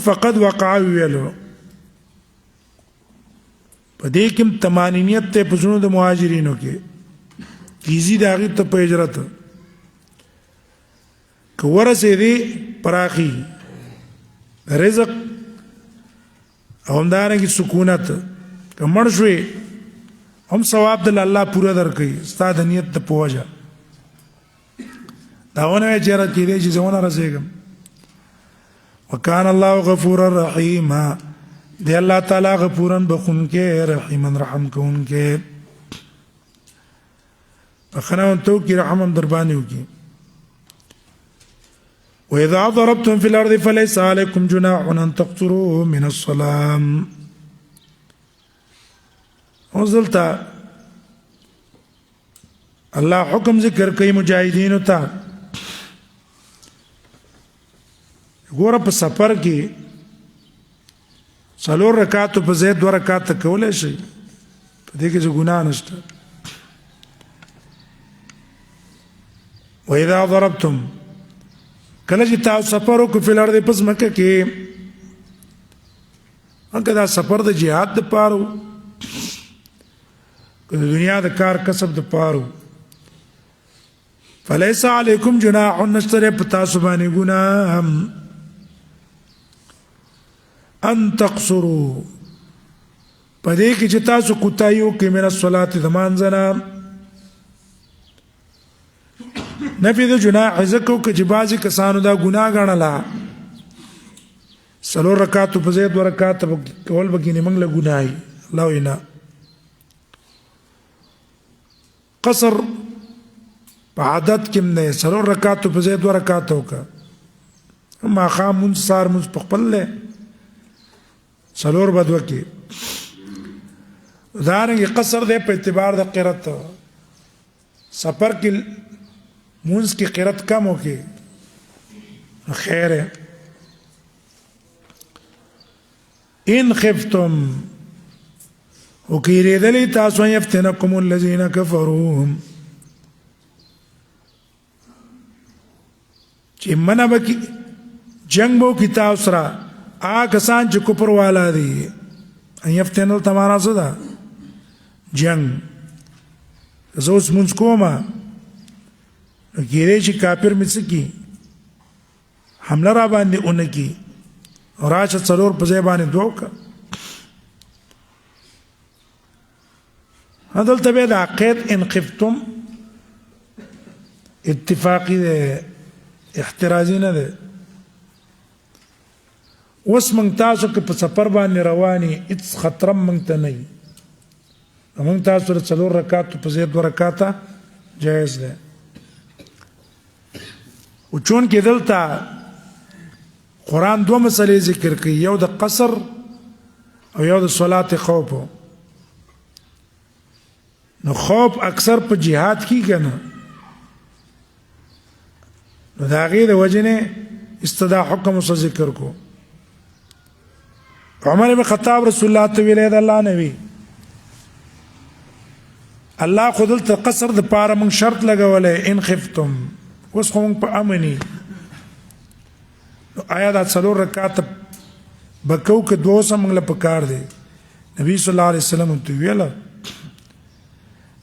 فقد وقع ویلو په دې کې تمانینیت ته په زونو د مهاجرینو کې کیزي د هغې ته په هجرت که ورسېدې پراخي رزق او همدارنګې سکونت که مړ شوې هم ثواب د الله پوره درکوي ستا د نیت د په وجه دا ونه وایې چېرې کېدی چې زه ونه رسېږم وکان الله غفورا رحیما دی الله تعالی غفورا بخونکی رحیما رحم کوونکی بخنه ونته وکړي رحم هم در باندې وکړي وإذا ضربتم في الأرض فليس عليكم جناح أن تقصروا من الصلاة وزلتا الله حکم ذکر کوي مجاهدینو ته ګوره په سفر کې څلور رکعاتو په ځای 2 رکعات کولای شي په دې کې څه ګناه نشته وإذا ضربتم کله چې تاسو سفر وکړئ په لار د پس مکه کې هغه دا سفر د جهاد د پاره که د دنیا د کار کسب د پاره فلیس علیکم جناح نشتره په تاسو باندې ګناه ان تقصروا پدې کې چې تاسو کوتایو کې من الصلاه د مانځنه نفي د جناح ذکر کې چې بعضی کسانو دا ګناه غنلا څلور رکعات په ځای 2 رکعات کول بګینه موږ له ګناي الله وینا قصر په عادت کې نه څلور رکعات په ځای 2 رکعات وکا ما خام من سار من په خپل له څلور بدو کې ظاهر قصر ده په اعتبار د قرات سفر کې مونږ کې قرات کم وکي خیر ان خفتم وکیری دلی تاسو یفتنکم الذین کفروا چې منه بکی جنگ بو کی تاسو را کسان چې کفر والا دي یفتنل تمہارا صدا جنگ زوس مونږ کومه ګیره چې کافر مڅ کی حمله را باندې اونکی او راشه څلور په ځای باندې دوک هذا تبع د عقید ان خفتم اتفاقی ده احترازی نه ده اوس مونږ تاسو کې په سفر باندې رواني هیڅ خطر مونږ ته نه وي مونږ تاسو سره څلور رکعات په ځای 2 رکعات جایز ده او چون کې دلته قرآن 2 مسلې ذکر کوي یو د قصر او یو د صلات خوف نو خوف اکثر په جهاد کې کنه نو دا غي د وجنه استدا حکم وس ذکر کو عمر بن خطاب رسول الله ته ویل د الله نبی الله خودل ته قصر د پاره من شرط لګولې ان خفتم اوس خو په امني آیا دا څلور رکعات بکو کې 200 منګل پکار دی نبی صلی الله علیه وسلم ته ویل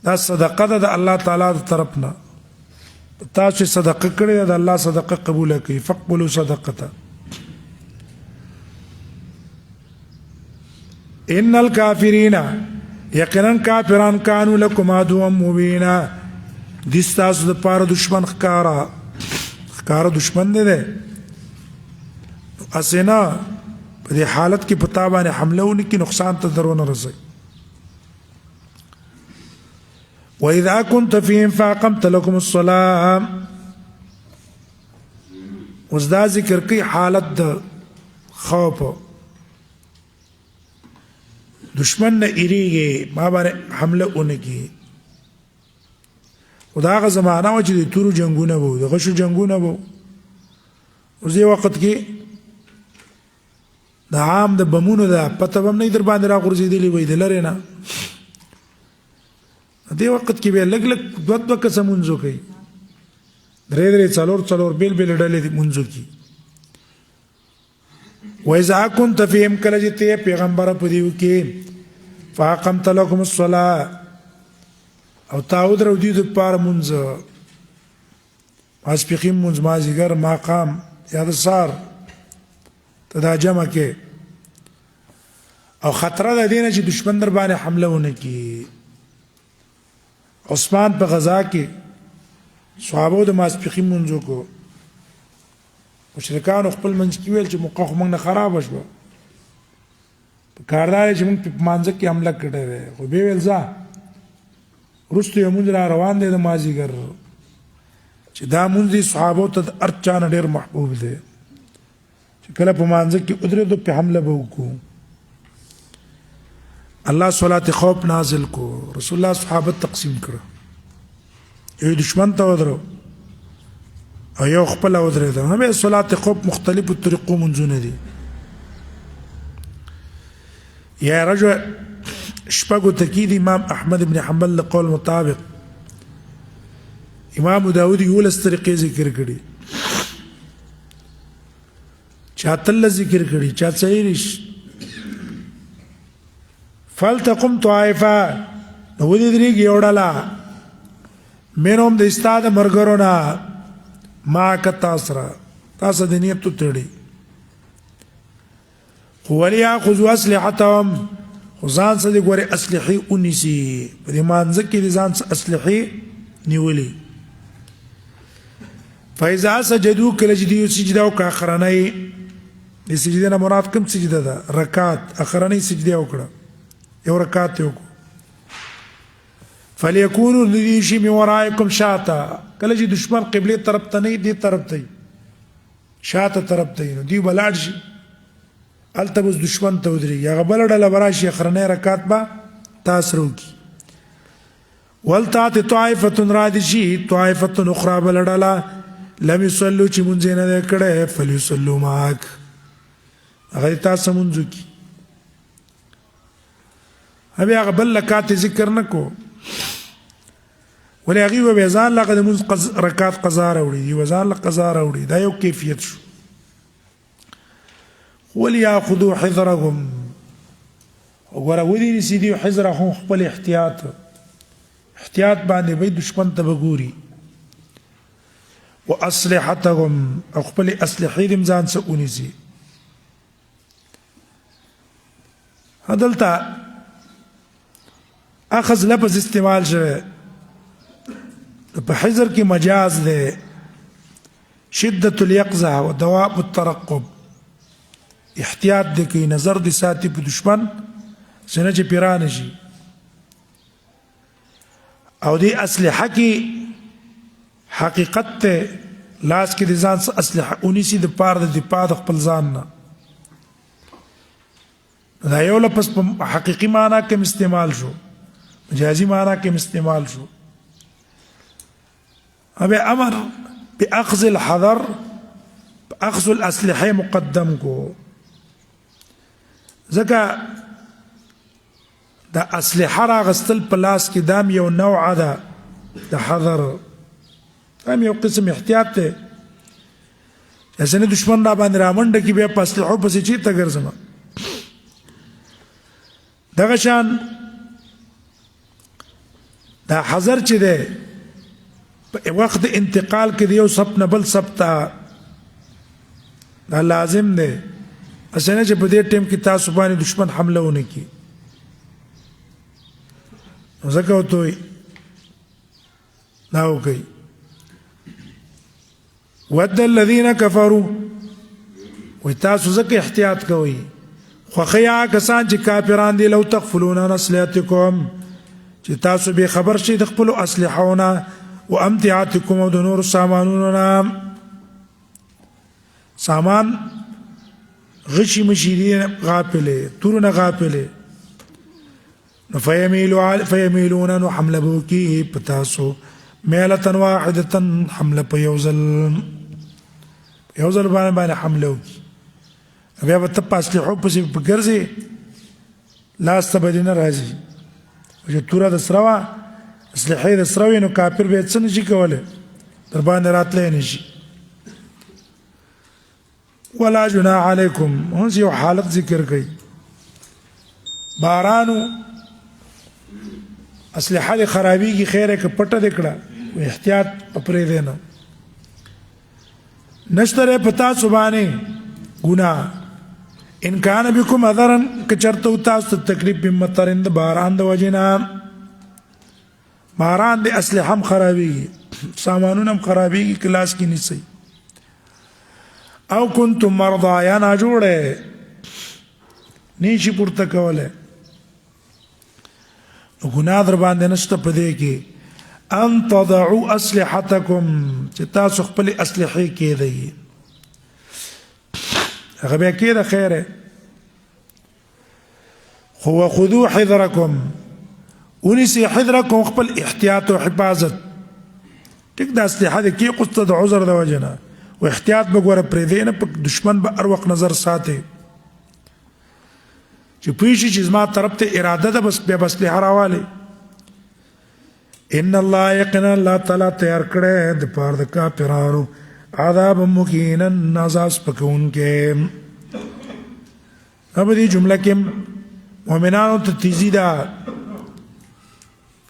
دا صدقه ده د الله تعالی تر طرفنا تاسو صدقه کړی ده الله صدقه قبول کوي فقبلوا صدقته ان الکافرین یقینا کافران کانوا لكم عدوا مبینا دستاسو د پاره دشمن ښکارا دشمن دی اسینا په دې حالت کې پتا باندې حمله ونکي نقصان ته درونه رسي واذا كنت فيهم فاقمت لكم الصلاه وزدا ذکر کوي حالت د خوف دشمن نه اریږي ما باندې حمله ونکي خو دا هغه زمانه وه چې د تورو جنګونه به وو د غشو جنګونه به وو اوس دې وخت کې د عام د بمونو د پته به هم نه در باندې راغورځېدلي وي د لرې نه دې وخت کې به لږ لږ دوه دوه کسه مونځ کوي درې درې څلور څلور بیل بیل ډلې مونځ کوي وإذا كنت فيهم کله چې ته پیغمبر په دیو کې فاقمت لكم الصلاة او تاو درو دي د پاره مونځ ماسپخیم مونځ مازیګر ماقام یا د سار ته دا جمع کې او خطر ده دینه چې دشمن در باندې حمله ونه کی عثمان په غزا کې صحابه د ماسپخیم مونځ کو مشرکان خپل منځ کې ویل چې موقع موږ نه خراب شو کاردار چې موږ په مانځ کې حمله کړې ده خو به ویل ځه رستو یې مونږ را روان دي د مازیګر چې دا مونږ دي صحابه ته ارچان ډېر محبوب دي چې کله په مانځ کې ودرېدو په حمله به وکړو الله صلات خوف نازل کو رسول الله صحابه تقسیم کړه یو دشمن ته ودرو او یو خپل ودرېد همې صلات خوف مختلفو طریقو منځونه دي یا رجل شپږو تکید امام احمد بن حنبل قول مطابق امام داود یولس طریقې ذکر کړي چاتل ذکر کړي چا صحیح فلتقم طائفه نو دې درېږي وړاله مینوم د استاد مرګرونه ما کتا سره تاسو د نیت تړي ولیا خذوا اسلحتهم خزان سره ګوري اسلحه اونیسی په دې مانځ کې د ځان اسلحه نیولې فاذا سجدوا کله چې دی سجده او اخرنۍ د سجده نه مراد کوم سجده ده رکعت اخرنۍ سجده وکړه یو رکعت یو فليكونوا الذي شي من ورائكم شاتا کله چې دشمن قبله طرف ته نه دی طرف ته شاته طرف ته دی بلاړ شي التبس دشمن ته ودري یا بلډه لبراشي اخرنۍ رکعت با تاسرو کی ولتات طائفه رادشي طائفه اخرى بلډه لم يصلوا چې مونږ نه کړه فليصلوا معك هغه تاسو مونږ کی هغه بل لکات ذکر نکو ولې هغه به ځان لقد من رکعات قضا راوړي دی وزان له قضا راوړي دا یو کیفیت شو ولياخذوا حذرهم وګوره ودی سیدی حذرهم خپل احتیاط باندې به دشمن ته وګوري واسلحتهم خپل اسلحه دې ځان څه اونیسي هدلته اخذ لفظ استعمال شوه په حذر کې مجاز ده شدة اليقظه ودوام الترقب احتیاط دې کوي نظر دې ساتي په دشمن څنګه چې پیران شي او دې اسلحه کې حقیقت ته لاس کې د ځان اسلحه اونیسي د پاره د دفاع د خپل ځان نه دا یو لپس په حقيقي معنی کې استعمال شو مجازي معنی کې استعمال شو ابي امر باخذ الحذر اخذ الاسلحه مقدم کو ځکه دا اسلحه راغستل په لاس کې دام یو نوع ده د حذر هم یو قسم احتیاط ته اسنه دشمن را باندې رامنډ کې به په اسلحه په سي ته ګرځم دغه شان دا حذر چې ده په وخت انتقال کې یو سب نه بل سب ته دا لازم ده اسنه چې په دې ټیم کې تاسو باندې دشمن حمله ونه کی زکه وته دا وکي ود الذين كفروا وتاسو زکه احتیاط کوي خو خیا کسان چې کافران دي لو تغفلون عن اسلحتكم چې تاسو به خبر شي د خپل اسلحهونه او امتعاتكم او د نور سامانونو سامان غشي مشيرين غافله تورنا غافله فيميلون حمله بوكي پتاسو میلة واحدة حمله په یو ځل باندې حمله وکړي بیا به ته په اسلحو پسې په ګرځې لاس ته به دې نه راځي چې توره د سره وه اسلحې د سره وي نو کافر به یې څه نشي کولی در باندې راتلی نشي ولا جناح علیکم اوس یو حالت ذکر کوي بارانو اسلحه دې خرابېږي خیره که پټه دې کړه احتیاط په پرېږدی نه نشته دی په تاسو باندې ګناه ان کان بكم اذرا کچرته تاسو ته تکلیف به مطرند باران د وجنا باران د اسلحه هم خرابېږي سامانونه هم خرابېږي کلاس کې نیسي او کنتم مرضى یا نه جوړه نیشي پورته کوله نو ګناه در باندې نشته په دې کې ان تضعوا اسلحتكم چې تاسو خپل اسلحه کې دی هغه بیا کېده خیره خو خذوا حذرکم ونیسئ حذرکم خپل احتیاط او حفاظت ټیک د اسلحه د کې قصه د عذر د وجه نه و احتیاط به ګوره پرېږدی نه په دشمن به هر وخت نظر ساتي چې پوه شي چې زما طرف ته اراده ده بس بیا به اسلحه راوالي ان الله یقینا الله تعالی تیار کړی د پاره د کافرانو عذاب مکینا عذاب سپکونکې اب دې جمله کې مؤمنانو ته تیزی ده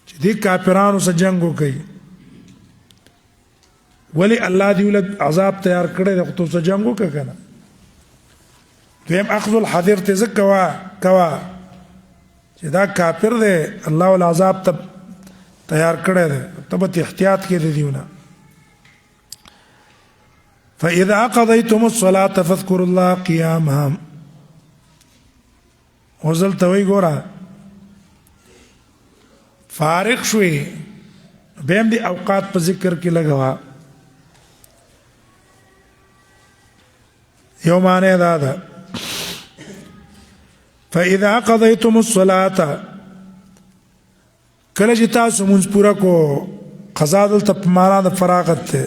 چې دې کافرانو سره جنگ وکړي ولی الله دې ول عذاب تیار کړی د خو سره جنگ وکړه کنه دویم اخذ الحذر ته زکوا چې دا کافر دی الله ول عذاب ته تیار کړی دی ته به احتیاط کې دیونه فإذا قضيتم الصلاة فاذكروا الله قياما وزل توي ګورا فارغ شوي بهم دي اوقات په ذکر کې لګوا یومانه دا فإذا قضيتم الصلاة کله چې تاسو مونږ پورا کو قضا دلته په معنا د فراغت ته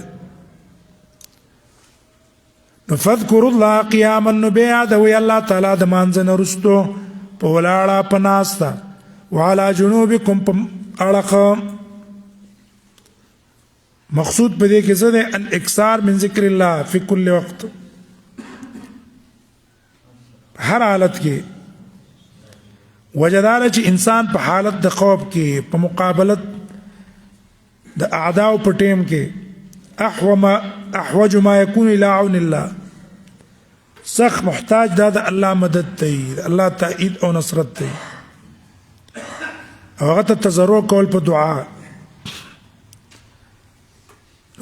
نو فذكروا الله قياما نبيا د وی الله تعالی د مانځ نه رستو په ولاړه په ناستا وعلى جنوبكم په اړه مقصود په دې کې څه ده الاکثار من ذکر الله في كل وقت هر حالت کې وجدار چې انسان په حالت د خوف کې په مقابله د اعداء په ټیم کې احوج ما يكون الى عون الله سخ محتاج دا د الله مدد ته الله تایید او نصرت ته هغه ته تضرع کول په دعا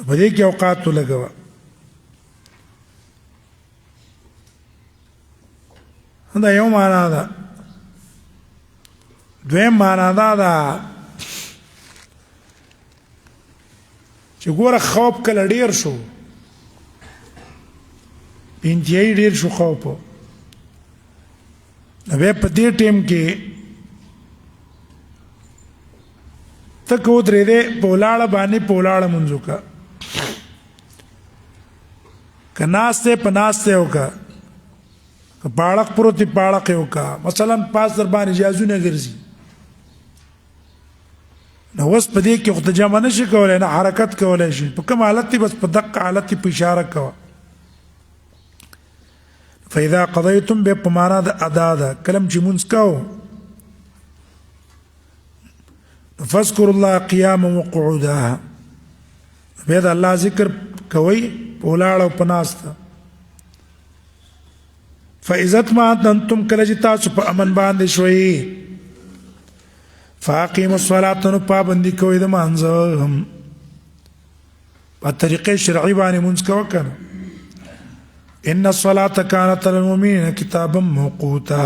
په دې کې اوقات لګوا دا یو معنا ده دویم معنا ده چې ګوره خوف کله ډیر شو انتهایی ډیر شو خوف نو بیا په دې ټیم کې ته کو درې دې په ولاړه باندې په ولاړه مونځ وکړه که ناسته په ناسته وکړه که پاړق پروتې پاړق یې وکړه مثلا پاس در باندې جازونه ګرځي نو اوس په دې کې خو ته جمع نه شي کولی نه حرکت کولی شي په کوم حالت کې بس په دقه حالت کې په اشاره کوه فإذا قضيتم په معنا د ادا ده کلم چې مونځ کوو فاذكروا الله قياما وقعودا بیا د الله ذکر کوئ په ولاړه او په ناسته فإذا اطمأنتم کله چې تاسو په امن باندې شوئ فاقیموا الصلاة نو پابندي کوئ د مانځه په طریقې شرعي باندې مونځ کوه کنه ان الصلاة كانت على المؤمنين كتابا موقوتا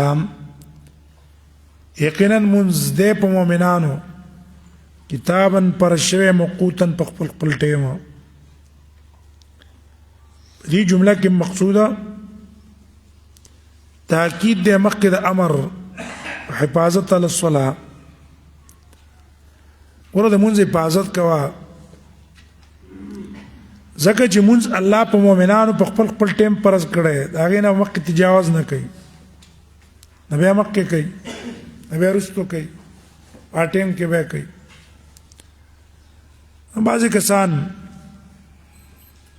یقینا مونځ دې په مؤمنانو کتابا پر شوی موقوتا په خپل ټیم دې جمله کې مقصوده تاکید دې مخکې د امر حفاظت علی الصلاة ورته مونږ حفاظت کوا ځکه چې مونږ الله په مؤمنانو په خپل خپل ټیم فرض کړی د هغې نه مخکې تجاوز نه کوي نه بیا مخکې کوي نه بیا وروستو کوي په ټیم کې بیا کوي بعضې کسان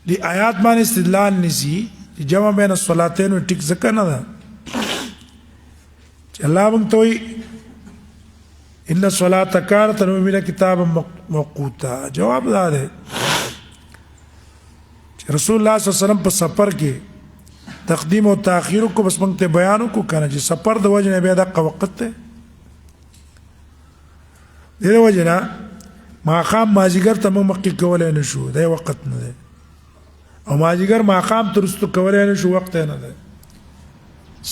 د آیات باندې استدلال نیسي چې جمع بین الصلاتین ټیک ځکه نه ده چې الله موږ ته وایي ان الصلاة كانت على المؤمنين كتابا موقوتا جواب دا دی رسول الله صلی الله علیه وسلم په سفر کې تقدیم او تاخير کو بس موږ ته بیان کو کنه چې سفر د وجه نه بیا دغه وخت ته د وجه نه ماقام مازیګر ته موږ مخکې کولای نه شو دا وخت نه دی او مازیګر ماقام ترستو کولای نه شو وخت نه دی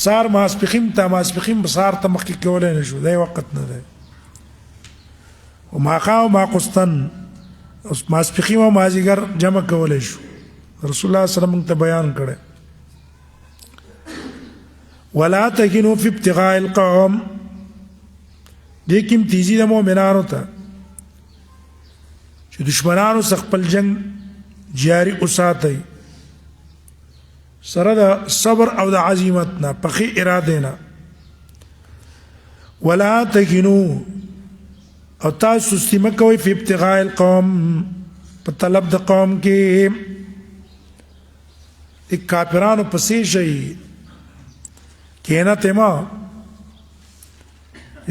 سار ماسپخیم ته ماسپخیم بسار ته مخکې کولای نه شو دا وخت نه دی او ماقام ما قستن ماسپخیم او مازیګر جمع کولای شو رسول الله صلی الله علیه وسلم ته بیان کړه ولا تكنوا في ابتغاء القوم لیکن تیزی د مؤمنانو ته چې دشمنانو څخه خپل جنگ جاری اوساتئ سره د صبر او د عزیمت نه پخې اراده نه ولا تكنوا او تاسو سستیمه کوئ په ابتغاء القوم په طلب د قوم کې د کافرانو پسې شي کینا تما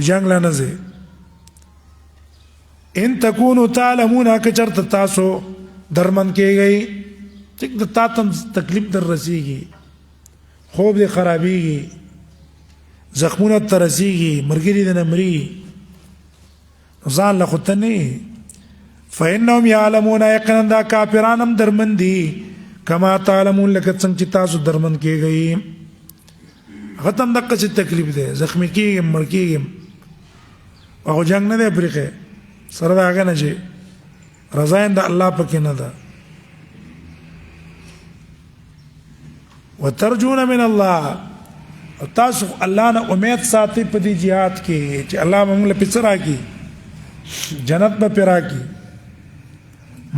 جنگ لنه زه ان تکونوا تعلمون که چرته تاسو درمن کېږئ ټیک د تاتم تکلیف در رسیږي خوب دې خرابېږي زخمونه تر رسیږي مرګري د نمرې ځان له خو ته نه فإنهم يعلمون یقینا دا کافران هم درمن دي کما تعلمون لکه څنګه چې تاسو درمن کېږئ ختم دغه څه تکلیف ده زخمی کېږم مړ کېږم او جنگ نه دی پرېښی سره د هغه نه چې رضاین د الله پکې نه ده وترجون من الله او تاسو الله نه امید ساتئ په دې جهاد کې چې الله موږ له پیڅه راکړي جنت به پې راکړي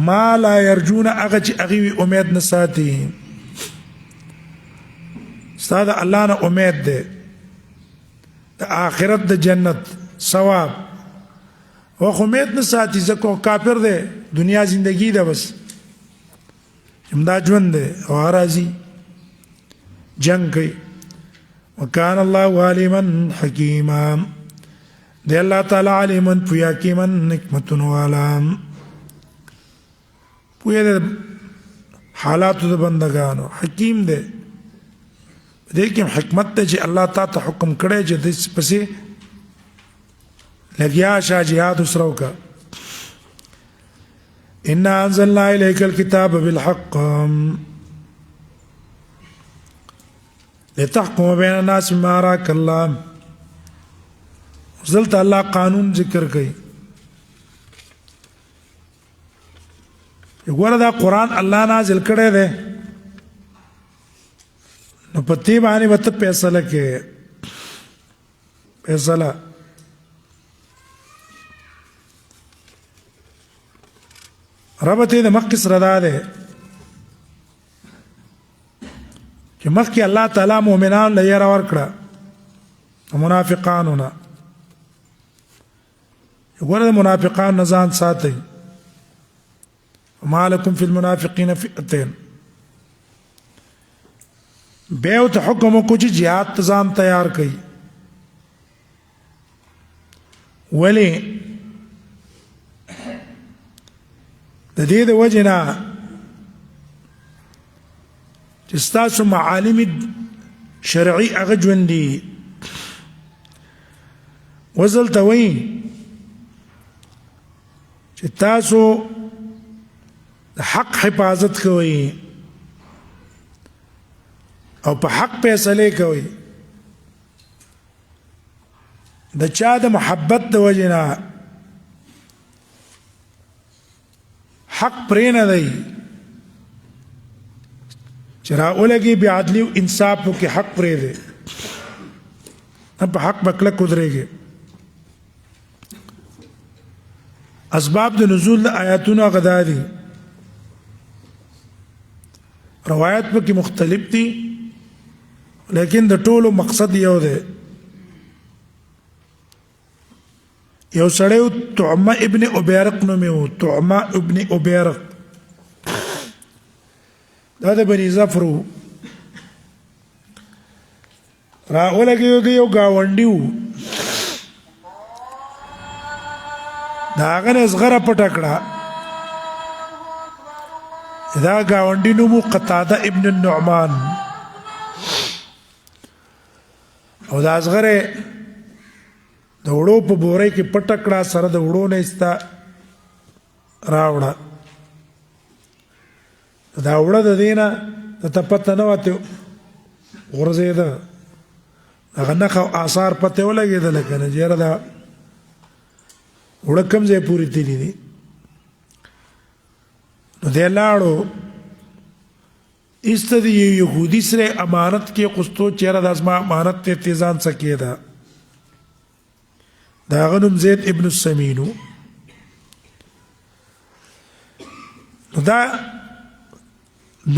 ما لا يرجون هغه چې هغې وي امید نه ساتي ستا د الله نه امید دی د آخرت د جنت ثواب وخو امید نه ساتي ځکه کافر دی دنیا زندگی ده بس همدا ژوند دی او راځي جنگ کوي وکان الله علیما حکیما دی الله تعالی علیما پویا حکیما حکمتون والا پویا د حالاتو د بندگانو حکیم دی دیکھیں حکمت ته چې الله تعالی ته حکم کړی چې د پسې لګیا شاه جهاد سره وکړه انا انزلنا الیک الکتاب بالحق لتحكم بين الناس بما أراك الله زلت الله قانون ذکر کوي وګوره دا قرآن الله نازل کړی دی نو په دې باندې به ته فیصله کوې فیصله ربط یې د مخکې سره دا دی چې مخکې الله تعالی مؤمنان له یاره ورکړه منافقانو نه وګوره د منافقانو نه ځان ساتئ وما لكم في المنافقين فئتين بیا ورته حکم وکړو چې جهاد ته ځان تیار کړئ ولې د دې د وجې نه چې ستاسو معالم شرعي هغه ژوندي وزلته وایي چې تاسو د حق حفاظت کوئ او په حق فیصلې کوئ د چا د محبت د وجې نه حق پرې نه دی چې راولګي بې عدلي او انصاف وکړي حق پرې دی په حق به کلک ودرېږي اسباب د نزول د آیاتونو هغه دا دي روایت پکې مختلف دي لیکن د ټولو مقصد یو دی. یو سړی طعمه ابن عبیرق نومې و، طعمه ابن عبیرق، دا د بني ظفر و. راولګېد یو ګاونډي و، د هغه نه زغره پټه کړه. دا ګاونډي نوم و قتاده ابن النعمان، او دا زغره د وړو په بورې کې پټه کړه، سره د وړو نه ایسته راوړه. دا وړه د دې نه ته پته نه وته غورځېده، هغه نښه او آثار پته ولګېدله که نه، چېرې دا وړه کوم ځای پورې تللي دي. نو دی لاړو، ایسته د یو یهودي سره امانت کې غوښتو، چېرې دا زما امانت دی ته ځان څه کېده. د هغه نوم زید ابن السمین و. نو دا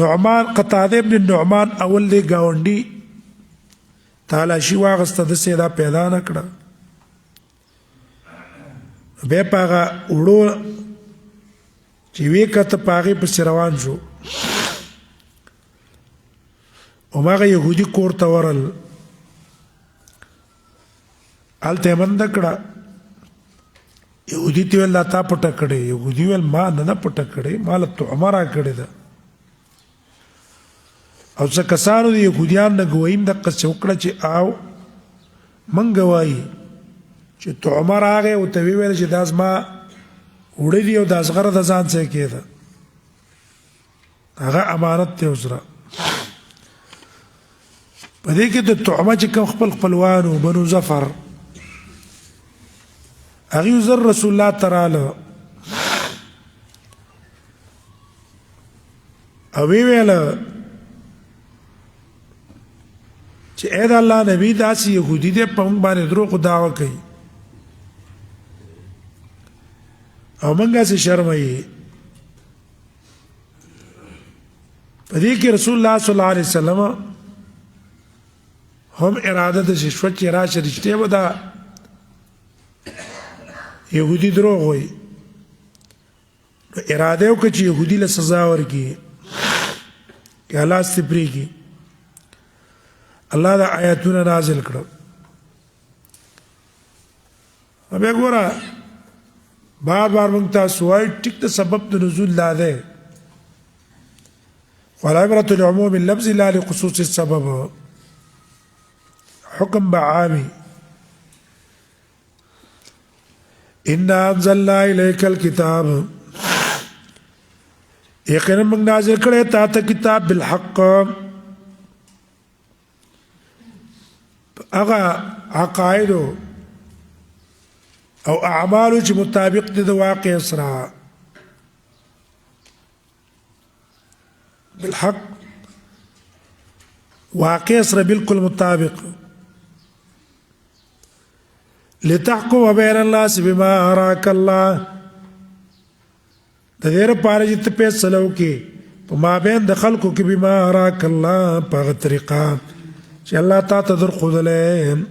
نعمان قتاده ابن النعمان اول دی ګاونډي تالاشي واغسته، دسې دا پیدا نه کړه. بیا په هغه وړو چې ویې کته په هغې پسې روان شو. هماغه یهودي کور ته ورل، هلته یې منده کړه. یهودي ته ویل دا تا پټه کړې؟ یهودي ویل ما نه ده پټه کړې، ما له طعمه را کړې ده. او څه کسانو د یهودیانو نه ګوایي هم دقسې وکړه چې او من ګوایي چې طعمه راغی او ته ویې ویل چې دا زما وړه دي او دا زغره د ځان څه کېده، هغه امانت دی اوسره. په دې کې د طعمه چې کوم خپل خپلوانو بنو ظفر، هغې زر رسول الله ته راله او ویې ویله چې ای د الله نبي داسې یهودي دی په موږ باندې دروغ دعوه کوي او موږ هسې شرموي. په دې کې رسول الله صلی الله علیه وسلم هم اراده د شوه چې راشه رښتیا به دا یهودي دروغ وایي. اراده یې وکړه چې یهودي له سزا ورکړي، که الله ستې پرېږدي. الله دا آیاتونه نازل کړل. بیا ګوره بار بار موږ تاسو وایو ټیک د سبب د نزول دا دی، والعبرة لعموم اللفظ لا لخصوص السبب. حکم به عامي. انا انزلنا الیک الکتاب، یقینا موږ نازل کړی تا ته کتاب بالحق، هغه عقایدو او اعمالو چې مطابق دي د واقع سره. بالحق واقع سره بالکل مطابق. لتحكم بين الناس بما أراك الله، د دې لپاره چې ته فیصله وکړې په مابین د خلکو کې بما أراك الله، په هغه طریقه چې الله تا ته درښودلی.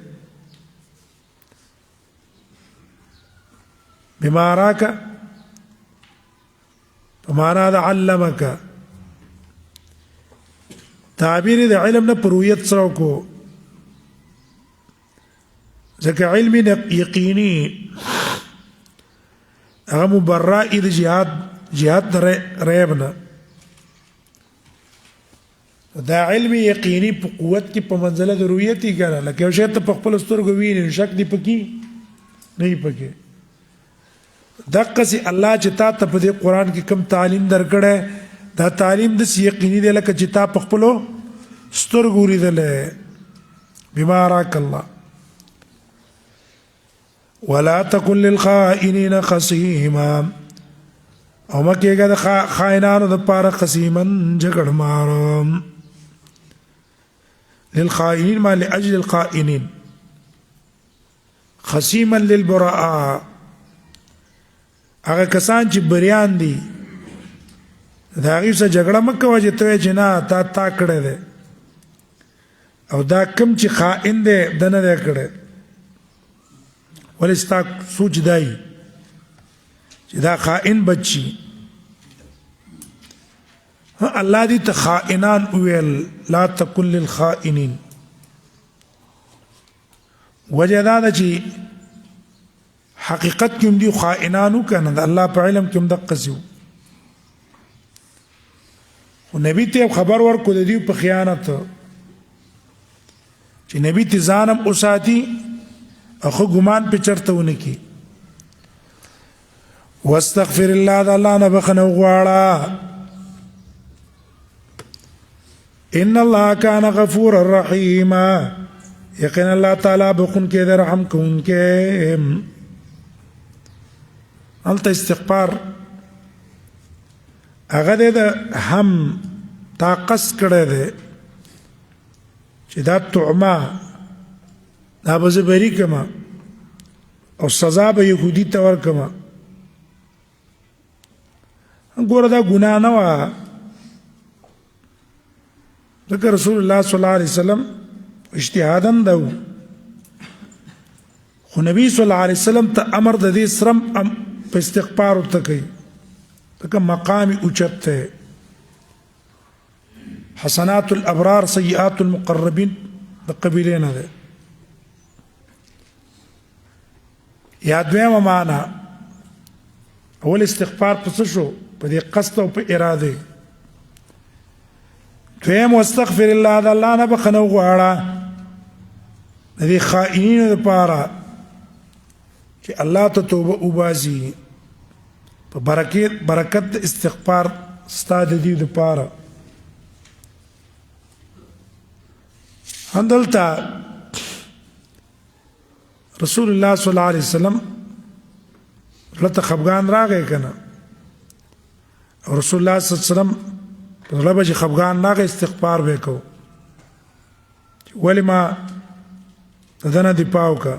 بما أراك په معنا د علمک، تعبیر د علم نه پر رویت سره وکړو، ځکه علم یقیني هغه مبرأ د جهاد د ریب نه. دا علم یقیني په قوت کې په منزله د رویت یې کنه، لکه یو شی ته په خپلو سترګو وینې نو شک دې پکې نه وي پکې. دقسې الله چې تا ته په دې قرآن کې کوم تعلیم درکړی، دا تعلیم داسې یقیني دی لکه چې تا په خپلو سترګو لیدلی. بما أراك الله. ولا تكن للخائنين خصيما، او مه کېږه د خائنانو دپاره خصیما جګړمار. للخائنین ما لأجل الخائنین، خصیما للبراء، هغه کسان چې بریان دي دا هغې سره جګړه مه کوه چې ته وایې چې نه تا کړی دی او دا کم چې خائن دی ده نه دی کړی ولې ستا سوچ دا وي چې دا خائن بچي الله دې ته خائنان وویل لا تکن للخائنین وجه دا ده چې حقیقت کې هم دي خائنانو که نه د الله په علم کې هم دقسې وو خو نبي ته خبر ورکړو د دې په خیانت چې نبي ته ځان هم وساتي او ښه ګمان پې چېرته ونه کړي واستغفر الله د الله نه بخښنه وغواړه ان الله كان غفورا رحيما یقینا الله تعالی بخونکی دی رحم کوونکی هلته استغفار هغه دی د هم طاقس کړی دی چې دا طعمه دا به زه بري کړمه او سزا به یهودي ته ورکړمه ګوره دا ګناه نه وه ځکه رسول الله صلی الله علیه وسلم اجتهادا ده خو نبی صلی الله علیه وسلم ته امر د دې سرم په استغفار ورته کوي ځکه مقام اوچت دی حسنات الابرار سیئات المقربین د قبیلې نه ده یا دویمه معنا اول استغفار په څه شو په دې قصد او په اراده دویم واستغفر الله د الله نه بخښنه وغواړه د دې خائنینو دپاره چې الله ته توبه وباسي په برکت د استغفار ستا د دې دپاره همدلته رسول الله صلی الله علیه وسلم لته خفګان راغی که نه او رسول الله صلی الله علیه وسلم په زړه به چې خفګان راغی استغفار به یې کوو ولې ما د ده نه دفاع وکړه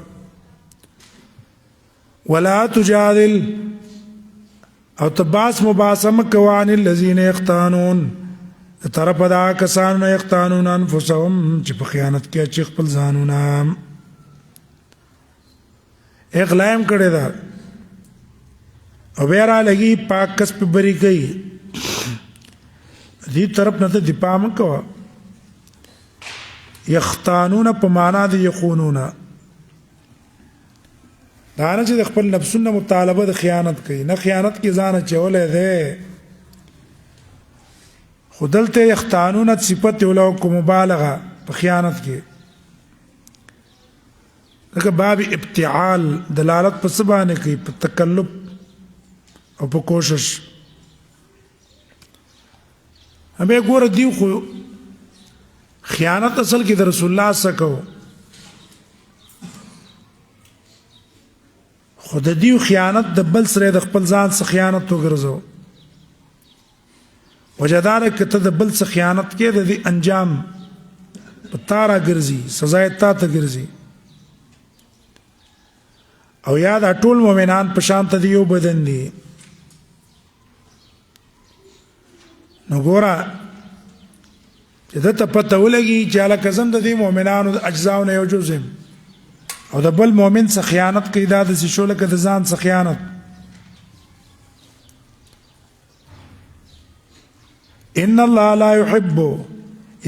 ولا تجادل او ته باس مباحثه مه کوه عن الذین یختانون د طرفه د هغه کسانو نه یختانون انفسهم چې په خیانت کې اچي خپل ځانونه اغلا هم کړې ده او بیا رالګي پاک کس په بري کوي دې طرف نه ته دفاع مه کوه یختانون په معنا د یخونون دا نه چې د خپل نفسونه مطالبه د خیانت کوي نه خیانت کې ځان اچولی دی خو دلته یختانون صفت یو کو مبالغه په خیانت کې لکه باب ابتعال دلالت په څه باندې کوي په تکلف او په کوشش همې ګوره دیو خو خیانت اصل کې د رسول الله سره کوو خو د دیو خیانت د بل سره د خپل ځان څخه خیانت وګرځو وجه دا ده که ته د بل څه خیانت کې د دې انجام په تا راګرځي سزا یې تا ته ګرځي او یا دا ټول مؤمنان په شان ته د یو بدن دي نو ګوره چې ده ته پته ولګي چې هلکه زه هم د دې مؤمنانو د اجزاو نه یو جز یم او د بل مؤمن څه خیانت کوي دا داسې شو لکه د ځان څه خیانت ان الله لا يحب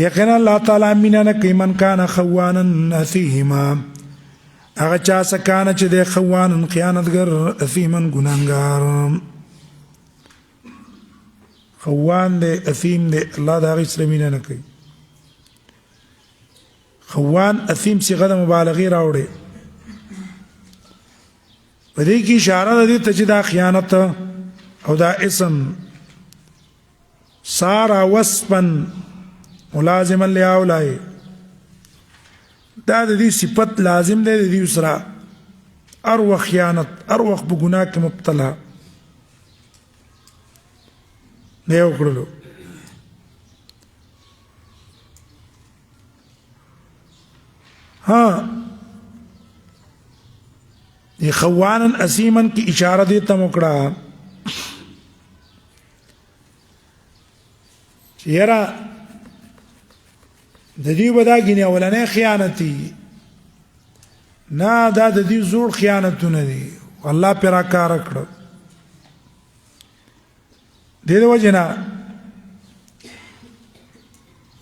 یقینا الله تعالی مینه نه کوي من کان خوانا اثیما هغه چا سکانه چې د خوان خیانتګر اثیمن ګناهګار خوان دی اثیم دی الله د هغې سره مینه نه کوي خوان اثیم صيغه د مبالغې راوړي په دې کې اشاره ده دې ته چې دا خیانت او دا اسم سارا وصفا ملازما لهؤلاء دا د دې صفت لازم دی د دې سره اروخ خیانت اروخ په ګناه کې مبتلا نه وکړلو ها دی خوانا اسیمن کی اشاره دیتا مکڑا چې یاره د دې ودا غنی اولنې خیانتي نه دا د دې زوړ خیانتونه دي الله پر کار کړ دغه وجنه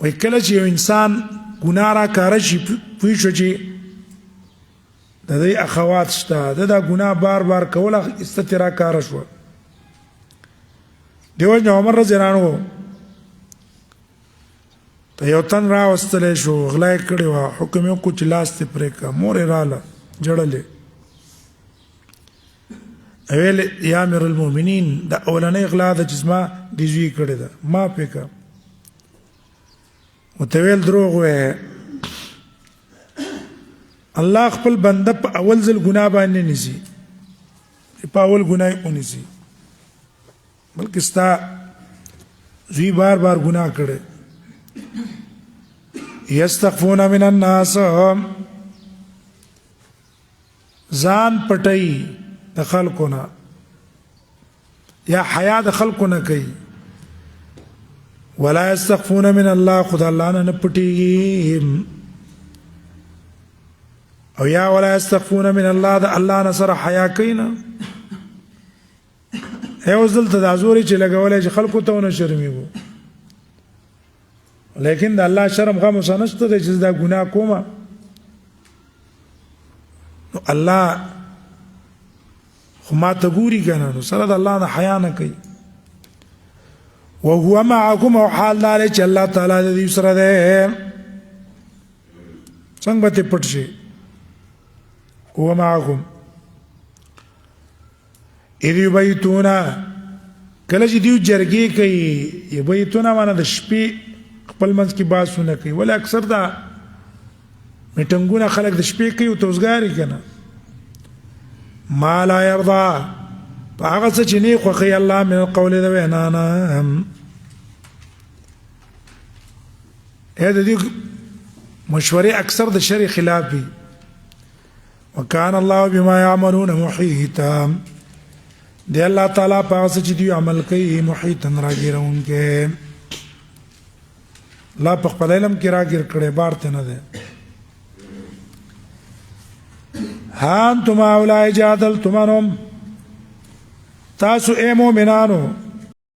وای کله چې یو انسان ګناه را کار شي پوه شو چې د دې اخوات شته دا ګناه بار بار کوله استترا کار شو دیو عمر رضی الله عنه ته یو تن را واستلې شو غلا کړي وا حکم یو کو چې لاس ته پرې کا مور رااله جړلې اویل یا امیر المؤمنین دا اولنې غلا د جسمه دیږي کړي دا ما پېکا متویل دروغ وې الله خپل بنده په اول ځل ګناه باندې نسی په اول ګناه ونسی بلکې ستا زوی بار بار ګناه کړي یستخفون من الناس ځان پټي د خلقونه یا حیا د خلقونه کوي ولا یستخفون من الله خدا الله نه پټي او یا ولا یستخفون من الله د الله نه سره حیا کوي نه هیڅ دلته د ازوري چې لګولې چې خلقو ته ونه شرمېږي لیکن د الله شرم غو مسنشته د چې دا ګناه کومه نو الله خو ما ته ګوري کنه نو سره د الله نه حیا نه کوي وهو معكم وحال لا چې الله تعالی دې سره ده څنګه به پټ شي هو معكم اذ يبيتون کله چې دیو جرګي کوي یبیتون معنا د شپې خپل منځ کې باسونه کوي ولې اکثر دا میټنګونه خلک د شپې کوي او توزګاری کنه ما لا يرضى هغه څه چې نه خوښي الله من قول د وینا نه هدا دي مشورې اکثر د شر خلاف وي وكان الله بما يعملون محيطا دی الله تعالی په څه چې دی عمل کوي محیطا راګیرونکې لا په خپل علم کې راګیر کړي بارته نه ده ها انتم اولای جادلتم انهم تاسو اے مؤمنانو